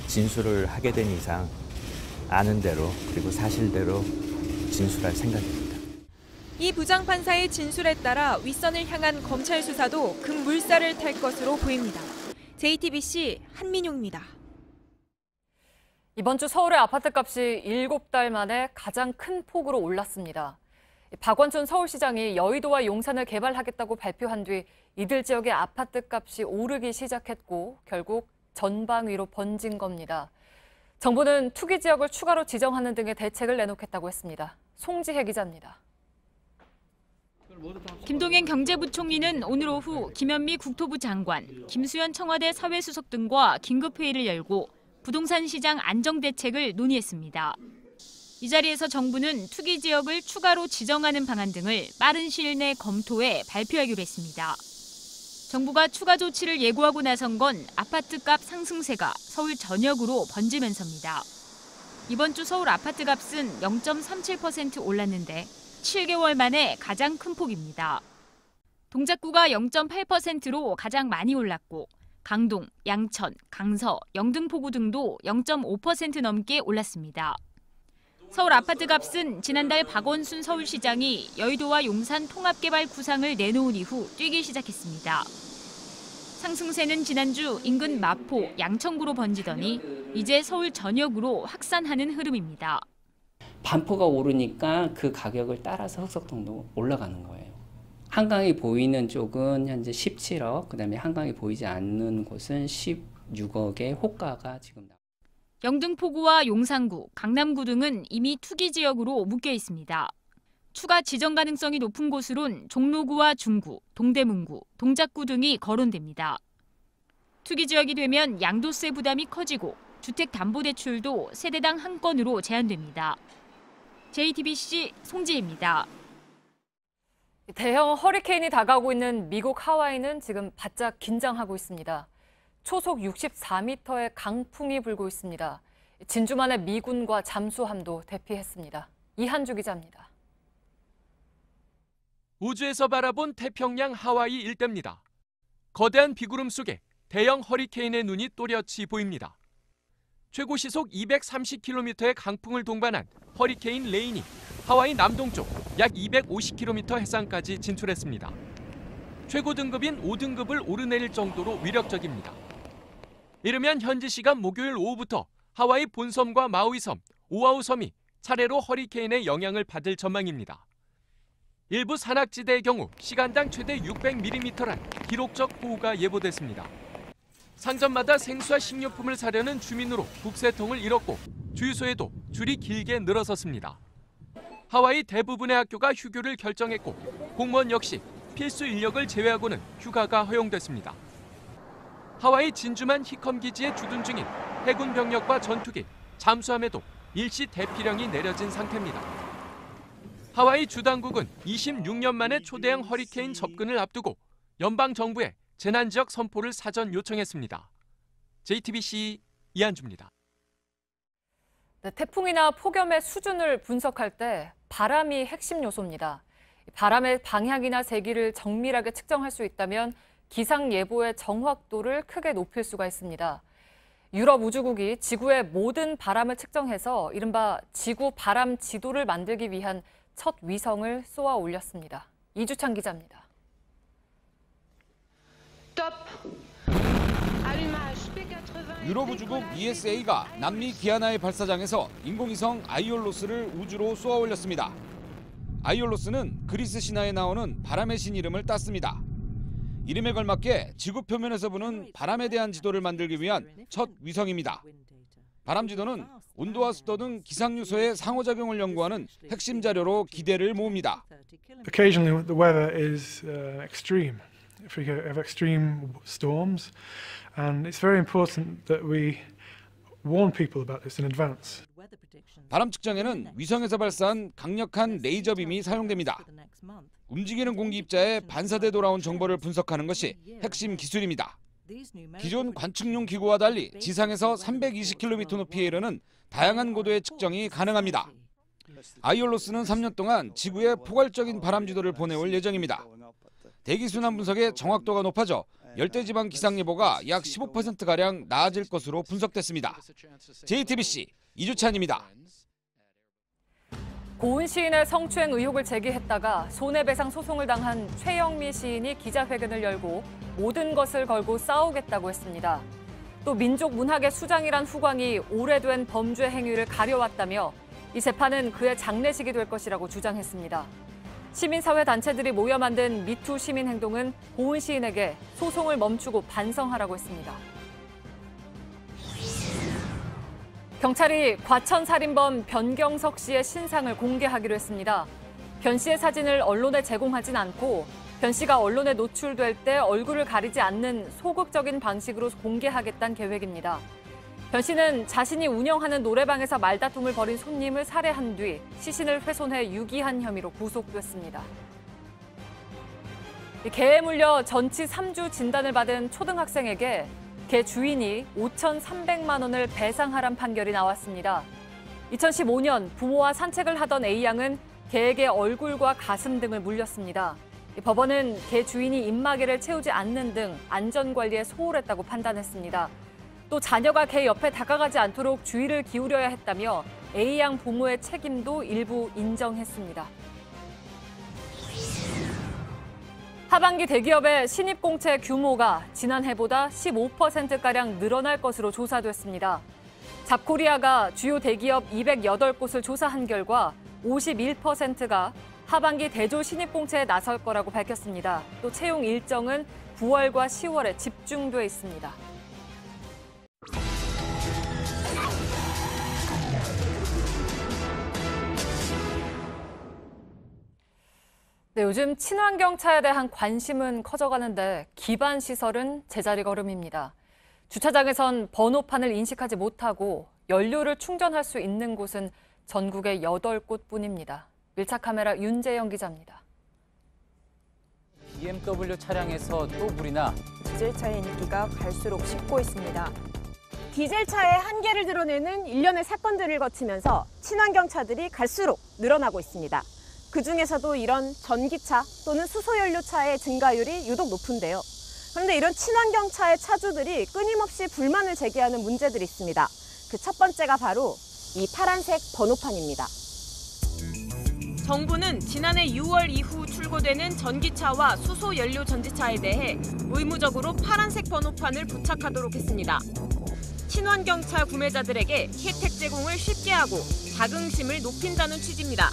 진술을 하게 된 이상 아는 대로 그리고 사실대로 진술할 생각입니다. 이 부장판사의 진술에 따라 윗선을 향한 검찰 수사도 급물살을 탈 것으로 보입니다. JTBC 한민용입니다. 이번 주 서울의 아파트값이 7달 만에 가장 큰 폭으로 올랐습니다. 박원순 서울시장이 여의도와 용산을 개발하겠다고 발표한 뒤 이들 지역의 아파트값이 오르기 시작했고 결국 전방위로 번진 겁니다. 정부는 투기 지역을 추가로 지정하는 등의 대책을 내놓겠다고 했습니다. 송지혜 기자입니다. 김동연 경제부총리는 오늘 오후 김현미 국토부 장관, 김수현 청와대 사회수석 등과 긴급회의를 열고 부동산 시장 안정 대책을 논의했습니다. 이 자리에서 정부는 투기 지역을 추가로 지정하는 방안 등을 빠른 시일 내 검토해 발표하기로 했습니다. 정부가 추가 조치를 예고하고 나선 건 아파트값 상승세가 서울 전역으로 번지면서입니다. 이번 주 서울 아파트값은 0.37% 올랐는데 7개월 만에 가장 큰 폭입니다. 동작구가 0.8%로 가장 많이 올랐고 강동, 양천, 강서, 영등포구 등도 0.5% 넘게 올랐습니다. 서울 아파트값은 지난달 박원순 서울시장이 여의도와 용산 통합개발 구상을 내놓은 이후 뛰기 시작했습니다. 상승세는 지난주 인근 마포, 양천구로 번지더니 이제 서울 전역으로 확산하는 흐름입니다. 반포가 오르니까 그 가격을 따라서 흑석동도 올라가는 거예요. 한강이 보이는 쪽은 현재 17억, 그다음에 한강이 보이지 않는 곳은 16억의 호가가 지금 나옵니다. 영등포구와 용산구, 강남구 등은 이미 투기 지역으로 묶여 있습니다. 추가 지정 가능성이 높은 곳으론 종로구와 중구, 동대문구, 동작구 등이 거론됩니다. 투기 지역이 되면 양도세 부담이 커지고 주택담보대출도 세대당 한 건으로 제한됩니다. JTBC 송지혜입니다. 대형 허리케인이 다가오고 있는 미국 하와이는 지금 바짝 긴장하고 있습니다. 초속 64m의 강풍이 불고 있습니다. 진주만의 미군과 잠수함도 대피했습니다. 이한주 기자입니다. 우주에서 바라본 태평양 하와이 일대입니다. 거대한 비구름 속에 대형 허리케인의 눈이 또렷이 보입니다. 최고 시속 230km의 강풍을 동반한 허리케인 레인이 하와이 남동쪽 약 250km 해상까지 진출했습니다. 최고 등급인 5등급을 오르내릴 정도로 위력적입니다. 이르면 현지 시간 목요일 오후부터 하와이 본섬과 마우이섬, 오아후 섬이 차례로 허리케인의 영향을 받을 전망입니다. 일부 산악지대의 경우 시간당 최대 600mm란 기록적 호우가 예보됐습니다. 상점마다 생수와 식료품을 사려는 주민으로 북새통을 잃었고 주유소에도 줄이 길게 늘어섰습니다. 하와이 대부분의 학교가 휴교를 결정했고 공무원 역시 필수 인력을 제외하고는 휴가가 허용됐습니다. 하와이 진주만 히컴 기지에 주둔 중인 해군 병력과 전투기, 잠수함에도 일시 대피령이 내려진 상태입니다. 하와이 주당국은 26년 만에 초대형 허리케인 접근을 앞두고 연방정부에 재난지역 선포를 사전 요청했습니다. JTBC 이한주입니다. 네, 태풍이나 폭염의 수준을 분석할 때 바람이 핵심 요소입니다. 바람의 방향이나 세기를 정밀하게 측정할 수 있다면 기상 예보의 정확도를 크게 높일 수가 있습니다. 유럽 우주국이 지구의 모든 바람을 측정해서 이른바 지구 바람 지도를 만들기 위한 첫 위성을 쏘아 올렸습니다. 이주찬 기자입니다. 유럽 우주국 ESA가 남미 기아나의 발사장에서 인공위성 아이올로스를 우주로 쏘아 올렸습니다. 아이올로스는 그리스 신화에 나오는 바람의 신 이름을 땄습니다. 이름에 걸맞게 지구 표면에서 부는 바람에 대한 지도를 만들기 위한 첫 위성입니다. 바람 지도는 온도와 습도 등 기상 요소의 상호작용을 연구하는 핵심 자료로 기대를 모읍니다. Occasionally the weather is extreme. If we have extreme storms, and it's very important that we warn people about this in advance. 바람 측정에는 위성에서 발사한 강력한 레이저 빔이 사용됩니다. 움직이는 공기 입자에 반사돼 돌아온 정보를 분석하는 것이 핵심 기술입니다. 기존 관측용 기구와 달리 지상에서 320km 높이에 이르는 다양한 고도의 측정이 가능합니다. 아이올로스는 3년 동안 지구에 포괄적인 바람 지도를 보내올 예정입니다. 대기 순환 분석의 정확도가 높아져 열대지방 기상 예보가 약 15%가량 나아질 것으로 분석됐습니다. JTBC 이주찬입니다. 고은 시인의 성추행 의혹을 제기했다가 손해배상 소송을 당한 최영미 시인이 기자회견을 열고 모든 것을 걸고 싸우겠다고 했습니다. 또 민족 문학의 수장이란 후광이 오래된 범죄 행위를 가려왔다며 이 재판은 그의 장례식이 될 것이라고 주장했습니다. 시민사회 단체들이 모여 만든 미투 시민행동은 고은 시인에게 소송을 멈추고 반성하라고 했습니다. 경찰이 과천살인범 변경석 씨의 신상을 공개하기로 했습니다. 변 씨의 사진을 언론에 제공하진 않고 변 씨가 언론에 노출될 때 얼굴을 가리지 않는 소극적인 방식으로 공개하겠다는 계획입니다. 변 씨는 자신이 운영하는 노래방에서 말다툼을 벌인 손님을 살해한 뒤 시신을 훼손해 유기한 혐의로 구속됐습니다. 개에 물려 전치 3주 진단을 받은 초등학생에게 개 주인이 5,300만 원을 배상하란 판결이 나왔습니다. 2015년 부모와 산책을 하던 A양은 개에게 얼굴과 가슴 등을 물렸습니다. 법원은 개 주인이 입마개를 채우지 않는 등 안전관리에 소홀했다고 판단했습니다. 또 자녀가 개 옆에 다가가지 않도록 주의를 기울여야 했다며 A양 부모의 책임도 일부 인정했습니다. 하반기 대기업의 신입공채 규모가 지난해보다 15%가량 늘어날 것으로 조사됐습니다. 잡코리아가 주요 대기업 208곳을 조사한 결과 51%가 하반기 대조 신입공채에 나설 거라고 밝혔습니다. 또 채용 일정은 9월과 10월에 집중돼 있습니다. 네, 요즘 친환경차에 대한 관심은 커져가는데 기반 시설은 제자리 걸음입니다. 주차장에선 번호판을 인식하지 못하고 연료를 충전할 수 있는 곳은 전국에 8곳뿐입니다. 밀착 카메라 윤재영 기자입니다. BMW 차량에서 또 불이 나 디젤차의 인기가 갈수록 식고 있습니다. 디젤차의 한계를 드러내는 일련의 사건들을 거치면서 친환경차들이 갈수록 늘어나고 있습니다. 그중에서도 이런 전기차 또는 수소연료차의 증가율이 유독 높은데요. 그런데 이런 친환경차의 차주들이 끊임없이 불만을 제기하는 문제들이 있습니다. 그 첫 번째가 바로 이 파란색 번호판입니다. 정부는 지난해 6월 이후 출고되는 전기차와 수소연료 전지차에 대해 의무적으로 파란색 번호판을 부착하도록 했습니다. 친환경차 구매자들에게 혜택 제공을 쉽게 하고 자긍심을 높인다는 취지입니다.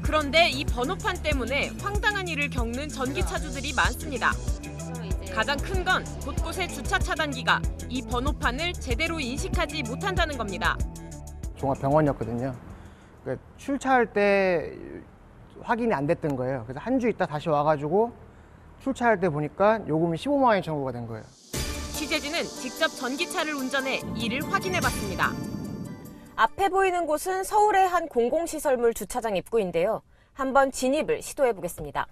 그런데 이 번호판 때문에 황당한 일을 겪는 전기차주들이 많습니다. 가장 큰 건 곳곳의 주차 차단기가 이 번호판을 제대로 인식하지 못한다는 겁니다. 종합병원이었거든요. 그러니까 출차할 때 확인이 안 됐던 거예요. 그래서 한 주 있다 다시 와가지고 출차할 때 보니까 요금이 15만 원이 청구가 된 거예요. 취재진은 직접 전기차를 운전해 이를 확인해봤습니다. 앞에 보이는 곳은 서울의 한 공공시설물 주차장 입구인데요. 한번 진입을 시도해보겠습니다.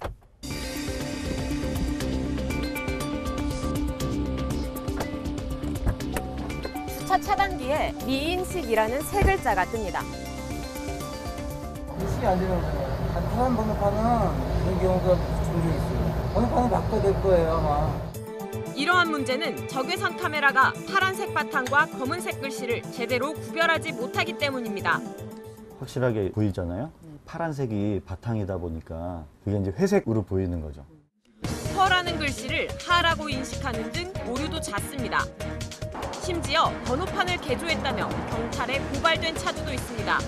주차 차단기에 미인식이라는 세 글자가 뜹니다. 인식이 안 되는 거예요. 파란 번호판은 그런 경우가 종종 있어요. 번호판은 바꿔야 될 거예요, 아마. 이러한 문제는 적외선 카메라가 파란색 바탕과 검은색 글씨를 제대로 구별하지 못하기 때문입니다. 확실하게 보이잖아요. 파란색이 바탕이다 보니까 그게 이제 회색으로 보이는 거죠. 허라는 글씨를 하라고 인식하는 등 오류도 잦습니다. 심지어 번호판을 개조했다며 경찰에 고발된 차주도 있습니다.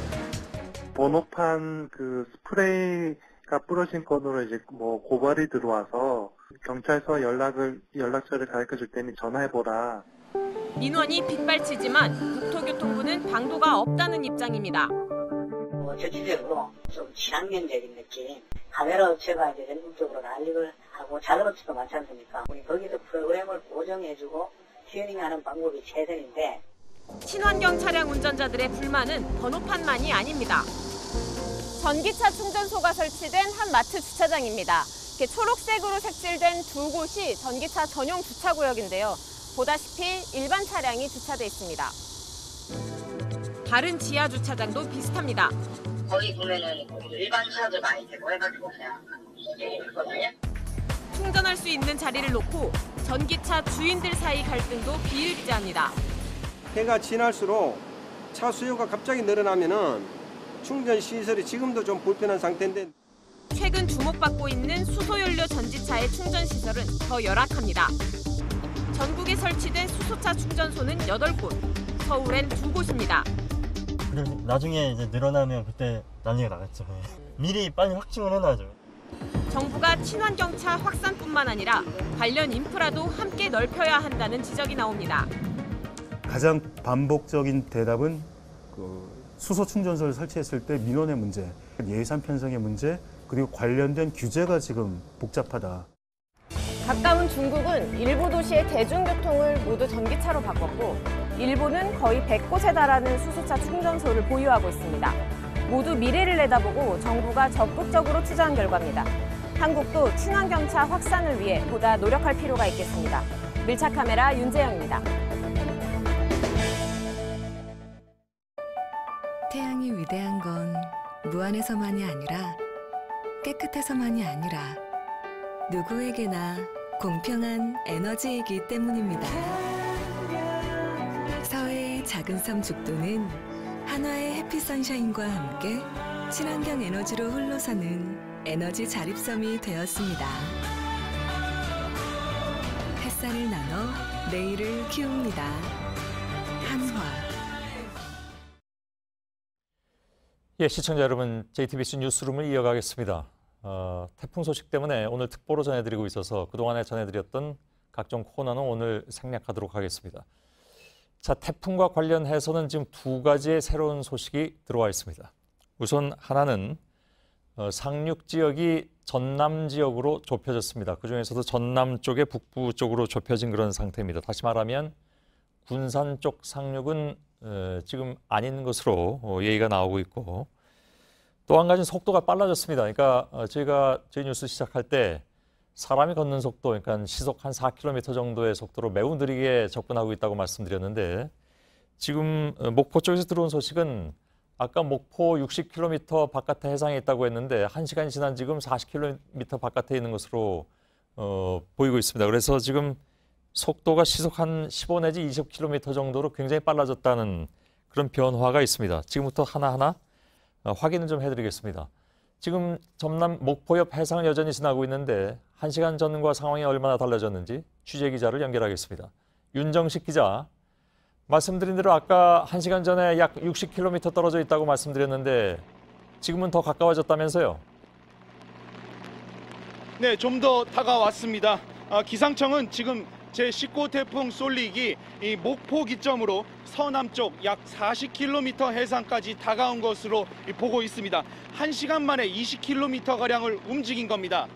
번호판 스프레이가 부러진 건으로 이제 고발이 들어와서 경찰서 연락처를 가르쳐 줄 테니 전화해보라. 민원이 빗발치지만 국토교통부는 방도가 없다는 입장입니다. 전체적으로 좀 친환경적인 느낌, 카메라 업체가 이제 전국적으로 난립을 하고 작은 업체도 많지 않습니까? 우리 거기서 프로그램을 고정해주고 튜닝하는 방법이 최선인데. 친환경 차량 운전자들의 불만은 번호판만이 아닙니다. 전기차 충전소가 설치된 한 마트 주차장입니다. 이렇게 초록색으로 색칠된 두 곳이 전기차 전용 주차구역인데요. 보다시피 일반 차량이 주차돼 있습니다. 다른 지하 주차장도 비슷합니다. 거기 보면은 일반 차들 많이 대고 해가지고 그냥 있거든요. 충전할 수 있는 자리를 놓고 전기차 주인들 사이 갈등도 비일비재합니다. 해가 지날수록 차 수요가 갑자기 늘어나면은 충전 시설이 지금도 좀 불편한 상태인데. 최근 주목받고 있는 수소연료 전지차의 충전 시설은 더 열악합니다. 전국에 설치된 수소차 충전소는 8곳, 서울엔 2곳입니다. 나중에 이제 늘어나면 그때 난리가 나겠죠. 미리 빨리 확충을 해놔야죠. 정부가 친환경차 확산뿐만 아니라 관련 인프라도 함께 넓혀야 한다는 지적이 나옵니다. 가장 반복적인 대답은 수소 충전소를 설치했을 때 민원의 문제, 예산 편성의 문제, 그리고 관련된 규제가 지금 복잡하다. 가까운 중국은 일부 도시의 대중교통을 모두 전기차로 바꿨고 일본은 거의 100곳에 달하는 수소차 충전소를 보유하고 있습니다. 모두 미래를 내다보고 정부가 적극적으로 투자한 결과입니다. 한국도 친환경차 확산을 위해 보다 노력할 필요가 있겠습니다. 밀착 카메라 윤재영입니다. 태양이 위대한 건 무한해서만이 아니라 깨끗해서만이 아니라 누구에게나 공평한 에너지이기 때문입니다. 서해의 작은 섬 죽도는 한화의 해피 선샤인과 함께 친환경 에너지로 흘러서는 에너지 자립섬이 되었습니다. 햇살을 나눠 내일을 키웁니다. 한화. 예, 시청자 여러분, JTBC 뉴스룸을 이어가겠습니다. 태풍 소식 때문에 오늘 특보로 전해드리고 있어서 그동안에 전해드렸던 각종 코너는 오늘 생략하도록 하겠습니다. 자, 태풍과 관련해서는 지금 두 가지의 새로운 소식이 들어와 있습니다. 우선 하나는 상륙 지역이 전남 지역으로 좁혀졌습니다. 그중에서도 전남 쪽의 북부 쪽으로 좁혀진 그런 상태입니다. 다시 말하면 군산 쪽 상륙은 지금 아닌 것으로 얘기가 나오고 있고, 또 한 가지는 속도가 빨라졌습니다. 그러니까 저희가 저희 뉴스 시작할 때 사람이 걷는 속도, 그러니까 시속 한 4km 정도의 속도로 매우 느리게 접근하고 있다고 말씀드렸는데, 지금 목포 쪽에서 들어온 소식은 아까 목포 60km 바깥에 해상에 있다고 했는데 1시간이 지난 지금 40km 바깥에 있는 것으로 보이고 있습니다. 그래서 지금 속도가 시속 한 15 내지 20km 정도로 굉장히 빨라졌다는 그런 변화가 있습니다. 지금부터 하나하나 확인을 좀 해드리겠습니다. 지금 전남 목포 옆 해상을 여전히 지나고 있는데 1시간 전과 상황이 얼마나 달라졌는지 취재기자를 연결하겠습니다. 윤정식 기자, 말씀드린 대로 아까 1시간 전에 약 60km 떨어져 있다고 말씀드렸는데 지금은 더 가까워졌다면서요? 네, 좀 더 다가왔습니다. 기상청은 지금 제19호 태풍 쏠릭이 이 목포 기점으로 서남쪽 약 40km 해상까지 다가온 것으로 보고 있습니다. 1시간 만에 20km가량을 움직인 겁니다.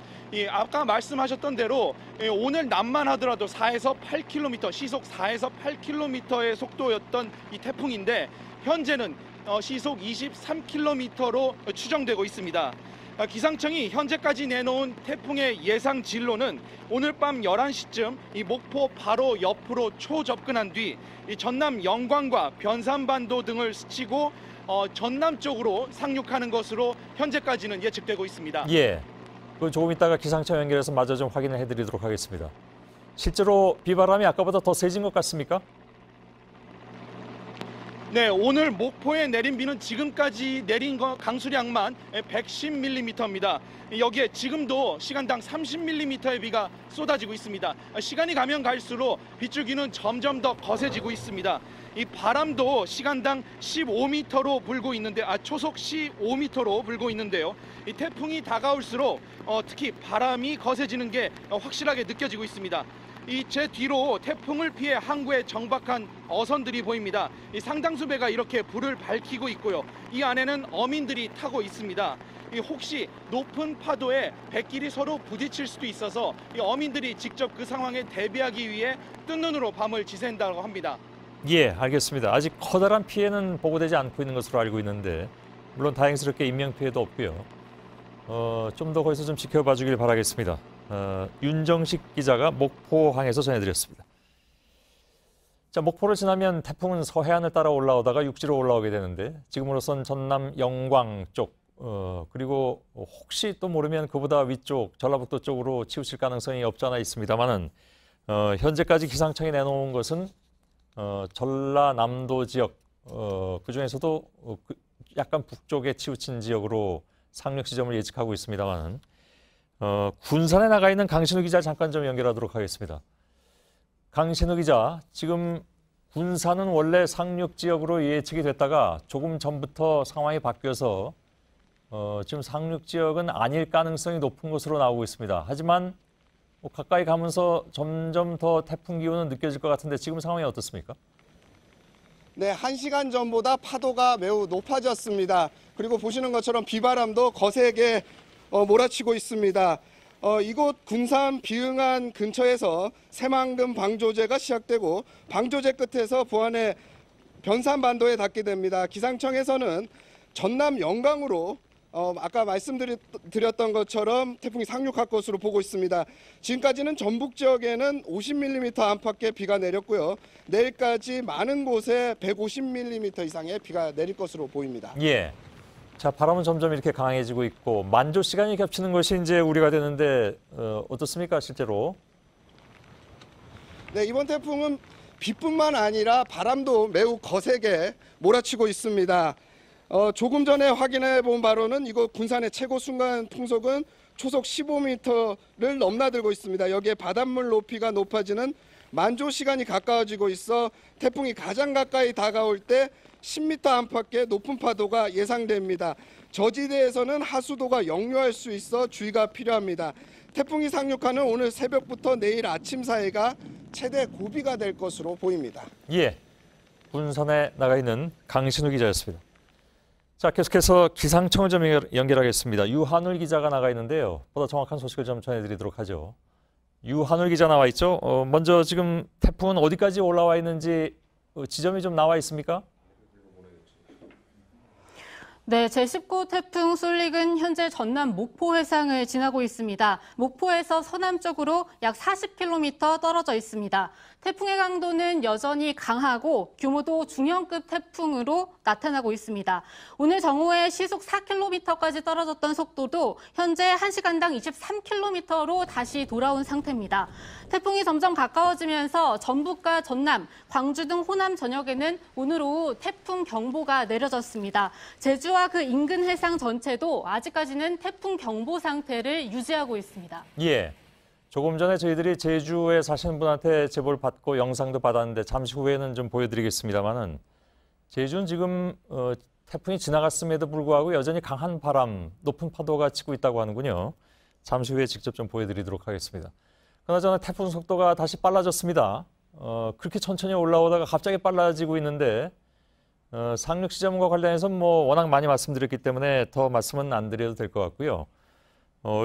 아까 말씀하셨던 대로 오늘 남만 하더라도 4에서 8km, 시속 4에서 8km의 속도였던 이 태풍인데 현재는 시속 23km로 추정되고 있습니다. 기상청이 현재까지 내놓은 태풍의 예상 진로는 오늘 밤 11시쯤 이 목포 바로 옆으로 초접근한 뒤 이 전남 영광과 변산반도 등을 스치고 전남 쪽으로 상륙하는 것으로 현재까지는 예측되고 있습니다. 예, 조금 이따가 기상청 연결해서 마저 좀 확인을 해드리도록 하겠습니다. 실제로 비바람이 아까보다 더 세진 것 같습니까? 네, 오늘 목포에 내린 비는 지금까지 내린 강수량만 110mm입니다. 여기에 지금도 시간당 30mm의 비가 쏟아지고 있습니다. 시간이 가면 갈수록 빗줄기는 점점 더 거세지고 있습니다. 이 바람도 시간당 15m로 불고 있는데, 초속 15m로 불고 있는데요. 이 태풍이 다가올수록 특히 바람이 거세지는 게 확실하게 느껴지고 있습니다. 제 뒤로 태풍을 피해 항구에 정박한 어선들이 보입니다. 상당수 배가 이렇게 불을 밝히고 있고요. 이 안에는 어민들이 타고 있습니다. 혹시 높은 파도에 배끼리 서로 부딪힐 수도 있어서 어민들이 직접 그 상황에 대비하기 위해 뜬 눈으로 밤을 지샌다고 합니다. 예, 알겠습니다. 아직 커다란 피해는 보고되지 않고 있는 것으로 알고 있는데, 물론 다행스럽게 인명피해도 없고요. 좀 더 거기서 좀 지켜봐 주길 바라겠습니다. 윤정식 기자가 목포항에서 전해드렸습니다. 자, 목포를 지나면 태풍은 서해안을 따라 올라오다가 육지로 올라오게 되는데, 지금으로선 전남 영광 쪽, 그리고 혹시 또 모르면 그보다 위쪽 전라북도 쪽으로 치우칠 가능성이 없지 않아 있습니다만은, 현재까지 기상청이 내놓은 것은 전라남도 지역, 그중에서도 약간 북쪽에 치우친 지역으로 상륙 지점을 예측하고 있습니다만은, 군산에 나가 있는 강신우 기자 잠깐 좀 연결하도록 하겠습니다. 강신우 기자, 지금 군산은 원래 상륙 지역으로 예측이 됐다가 조금 전부터 상황이 바뀌어서 지금 상륙 지역은 아닐 가능성이 높은 것으로 나오고 있습니다. 하지만 가까이 가면서 점점 더 태풍 기온은 느껴질 것 같은데 지금 상황이 어떻습니까? 네, 1시간 전보다 파도가 매우 높아졌습니다. 그리고 보시는 것처럼 비바람도 거세게 몰아치고 있습니다. 이곳 군산 비흥안 근처에서 새만금 방조제가 시작되고 방조제 끝에서 부안의 변산반도에 닿게 됩니다. 기상청에서는 전남 영광으로 아까 말씀드렸던 것처럼 태풍이 상륙할 것으로 보고 있습니다. 지금까지는 전북 지역에는 50mm 안팎의 비가 내렸고요. 내일까지 많은 곳에 150mm 이상의 비가 내릴 것으로 보입니다. 예. 자, 바람은 점점 이렇게 강해지고 있고 만조 시간이 겹치는 것이 이제 우려가 되는데 어떻습니까, 실제로? 네, 이번 태풍은 비뿐만 아니라 바람도 매우 거세게 몰아치고 있습니다. 조금 전에 확인해 본 바로는 이곳 군산의 최고 순간 풍속은 초속 15m를 넘나들고 있습니다. 여기에 바닷물 높이가 높아지는 만조 시간이 가까워지고 있어 태풍이 가장 가까이 다가올 때 10m 안팎의 높은 파도가 예상됩니다. 저지대에서는 하수도가 역류할 수 있어 주의가 필요합니다. 태풍이 상륙하는 오늘 새벽부터 내일 아침 사이가 최대 고비가 될 것으로 보입니다. 예, 군산에 나가 있는 강신우 기자였습니다. 자, 계속해서 기상청을 좀 연결하겠습니다. 유한울 기자가 나가 있는데요. 보다 정확한 소식을 좀 전해드리도록 하죠. 유한울 기자 나와 있죠. 먼저 지금 태풍은 어디까지 올라와 있는지 지점이 좀 나와 있습니까? 네, 제19 태풍 쏠릭은 현재 전남 목포 해상을 지나고 있습니다. 목포에서 서남쪽으로 약 40km 떨어져 있습니다. 태풍의 강도는 여전히 강하고 규모도 중형급 태풍으로 나타나고 있습니다. 오늘 정오에 시속 4km까지 떨어졌던 속도도 현재 1시간당 23km로 다시 돌아온 상태입니다. 태풍이 점점 가까워지면서 전북과 전남, 광주 등 호남 전역에는 오늘 오후 태풍 경보가 내려졌습니다. 제주와 그 인근 해상 전체도 아직까지는 태풍 경보 상태를 유지하고 있습니다. 예. 조금 전에 저희들이 제주에 사시는 분한테 제보를 받고 영상도 받았는데 잠시 후에는 좀 보여드리겠습니다만은 제주는 지금 태풍이 지나갔음에도 불구하고 여전히 강한 바람, 높은 파도가 치고 있다고 하는군요. 잠시 후에 직접 좀 보여드리도록 하겠습니다. 그나저나 태풍 속도가 다시 빨라졌습니다. 그렇게 천천히 올라오다가 갑자기 빨라지고 있는데 상륙 시점과 관련해서 뭐 워낙 많이 말씀드렸기 때문에 더 말씀은 안 드려도 될 것 같고요.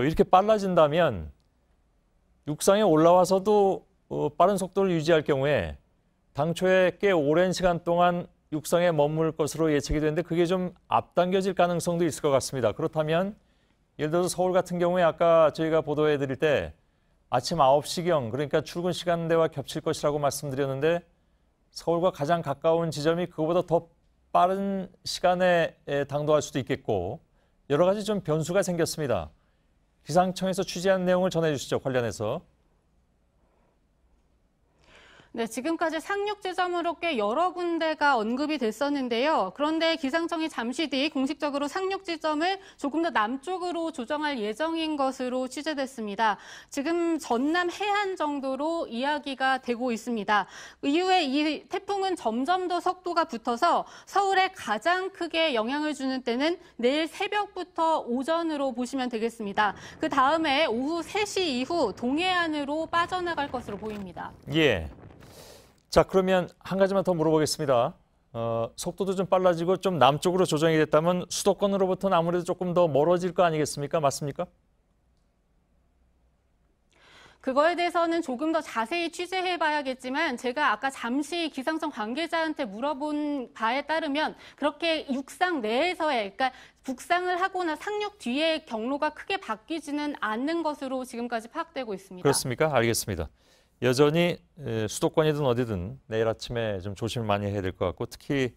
이렇게 빨라진다면 육상에 올라와서도 빠른 속도를 유지할 경우에 당초에 꽤 오랜 시간 동안 육상에 머물 것으로 예측이 되는데 그게 좀 앞당겨질 가능성도 있을 것 같습니다. 그렇다면 예를 들어서 서울 같은 경우에 아까 저희가 보도해 드릴 때 아침 9시경 그러니까 출근 시간대와 겹칠 것이라고 말씀드렸는데 서울과 가장 가까운 지점이 그거보다 더 빠른 시간에 당도할 수도 있겠고 여러 가지 좀 변수가 생겼습니다. 기상청에서 취재한 내용을 전해주시죠. 관련해서. 네, 지금까지 상륙 지점으로 꽤 여러 군데가 언급이 됐었는데요. 그런데 기상청이 잠시 뒤 공식적으로 상륙 지점을 조금 더 남쪽으로 조정할 예정인 것으로 취재됐습니다. 지금 전남 해안 정도로 이야기가 되고 있습니다. 이후에 이 태풍은 점점 더 속도가 붙어서 서울에 가장 크게 영향을 주는 때는 내일 새벽부터 오전으로 보시면 되겠습니다. 그 다음에 오후 3시 이후 동해안으로 빠져나갈 것으로 보입니다. 예. 자, 그러면 한 가지만 더 물어보겠습니다. 속도도 좀 빨라지고 좀 남쪽으로 조정이 됐다면 수도권으로부터는 아무래도 조금 더 멀어질 거 아니겠습니까? 맞습니까? 그거에 대해서는 조금 더 자세히 취재해봐야겠지만 제가 아까 잠시 기상청 관계자한테 물어본 바에 따르면 그렇게 육상 내에서의 그러니까 북상을 하거나 상륙 뒤에 경로가 크게 바뀌지는 않는 것으로 지금까지 파악되고 있습니다. 그렇습니까? 알겠습니다. 여전히 수도권이든 어디든 내일 아침에 좀 조심을 많이 해야 될 것 같고 특히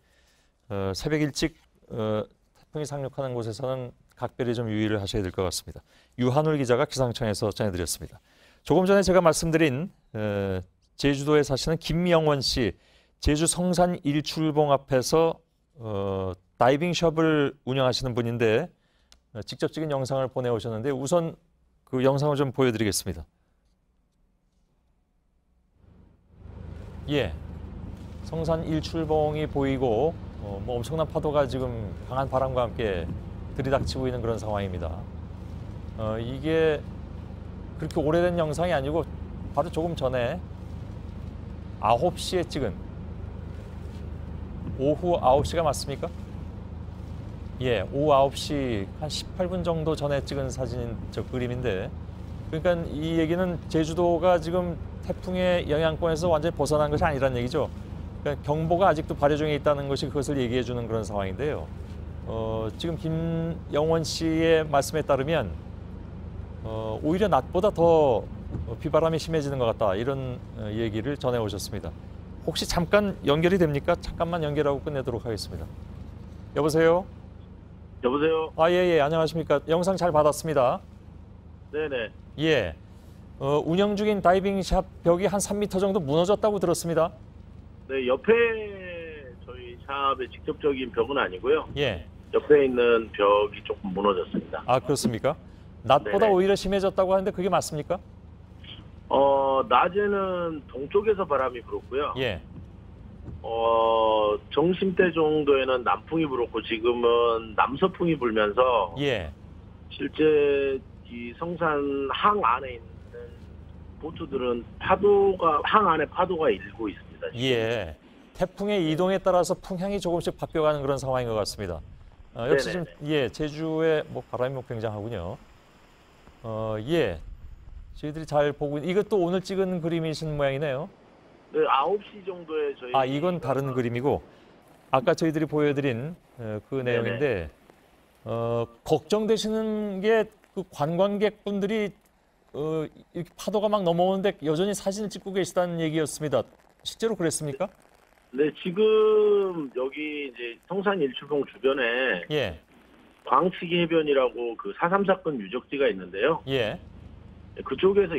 새벽 일찍 태풍이 상륙하는 곳에서는 각별히 좀 유의를 하셔야 될 것 같습니다. 유한울 기자가 기상청에서 전해드렸습니다. 조금 전에 제가 말씀드린 제주도에 사시는 김영원 씨, 제주 성산 일출봉 앞에서 다이빙숍을 운영하시는 분인데 직접 찍은 영상을 보내오셨는데 우선 그 영상을 좀 보여드리겠습니다. 예, 성산 일출봉이 보이고 뭐 엄청난 파도가 지금 강한 바람과 함께 들이닥치고 있는 그런 상황입니다. 이게 그렇게 오래된 영상이 아니고 바로 조금 전에 9시에 찍은 오후 9시가 맞습니까? 예, 오후 9시 한 18분 정도 전에 찍은 사진, 그림인데 그러니까 이 얘기는 제주도가 지금 태풍의 영향권에서 완전히 벗어난 것이 아니라는 얘기죠. 그러니까 경보가 아직도 발효 중에 있다는 것이 그것을 얘기해 주는 그런 상황인데요. 지금 김영원 씨의 말씀에 따르면 오히려 낮보다 더 비바람이 심해지는 것 같다. 이런 얘기를 전해 오셨습니다. 혹시 잠깐 연결이 됩니까? 잠깐만 연결하고 끝내도록 하겠습니다. 여보세요? 여보세요? 예, 안녕하십니까. 영상 잘 받았습니다. 네네. 예. 운영 중인 다이빙샵 벽이 한 3m 정도 무너졌다고 들었습니다. 네, 옆에 저희 샵의 직접적인 벽은 아니고요. 예. 옆에 있는 벽이 조금 무너졌습니다. 아, 그렇습니까? 낮보다 네네. 오히려 심해졌다고 하는데 그게 맞습니까? 낮에는 동쪽에서 바람이 불었고요. 예. 정심때 정도에는 남풍이 불었고 지금은 남서풍이 불면서 예. 실제 이 성산 항 안에 있는 보트들은 항 안에 파도가 일고 있습니다. 지금. 예. 태풍의 이동에 따라서 풍향이 조금씩 바뀌어가는 그런 상황인 것 같습니다. 역시 좀 제주의 뭐 바람이 뭐 굉장하군요. 저희들이 잘 보고 이것도 오늘 찍은 그림이신 모양이네요. 네, 9시 정도에 저희. 이건 다른 그림이고 아까 저희들이 보여드린 그 내용인데 걱정되시는 게 그 관광객분들이 이렇게 파도가 막 넘어오는데 여전히 사진을 찍고 계시다는 얘기였습니다. 실제로 그랬습니까? 네, 지금 여기 이제 성산 일출봉 주변에 광치기 해변이라고 그 4.3 사건 유적지가 있는데요. 그쪽에서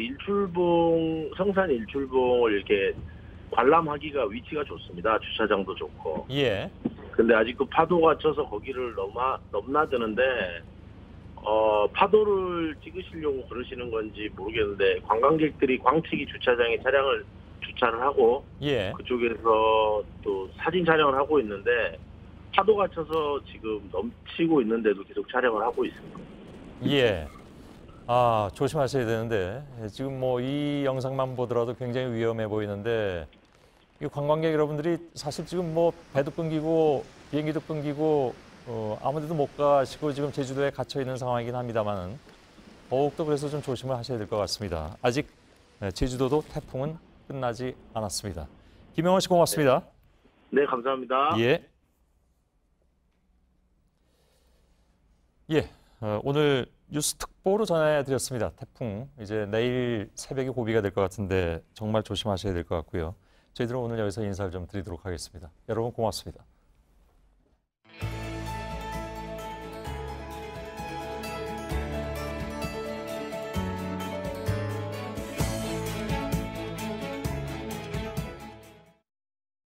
성산 일출봉을 이렇게 관람하기가 위치가 좋습니다. 주차장도 좋고. 근데 아직 그 파도가 쳐서 거기를 넘나드는데 파도를 찍으시려고 그러시는 건지 모르겠는데 관광객들이 광치기 주차장에 차량을 주차를 하고 그쪽에서 또 사진 촬영을 하고 있는데 파도가 쳐서 지금 넘치고 있는데도 계속 촬영을 하고 있습니다. 조심하셔야 되는데 지금 뭐 이 영상만 보더라도 굉장히 위험해 보이는데 이 관광객 여러분들이 사실 지금 뭐 배도 끊기고 비행기도 끊기고 아무데도 못 가시고 지금 제주도에 갇혀 있는 상황이긴 합니다만은 더욱더 그래서 좀 조심을 하셔야 될 것 같습니다. 아직 제주도도 태풍은 끝나지 않았습니다. 김영원 씨 고맙습니다. 네, 감사합니다. 오늘 뉴스 특보로 전해드렸습니다. 태풍 이제 내일 새벽에 고비가 될 것 같은데 정말 조심하셔야 될 것 같고요. 저희들은 오늘 여기서 인사를 좀 드리도록 하겠습니다. 여러분 고맙습니다.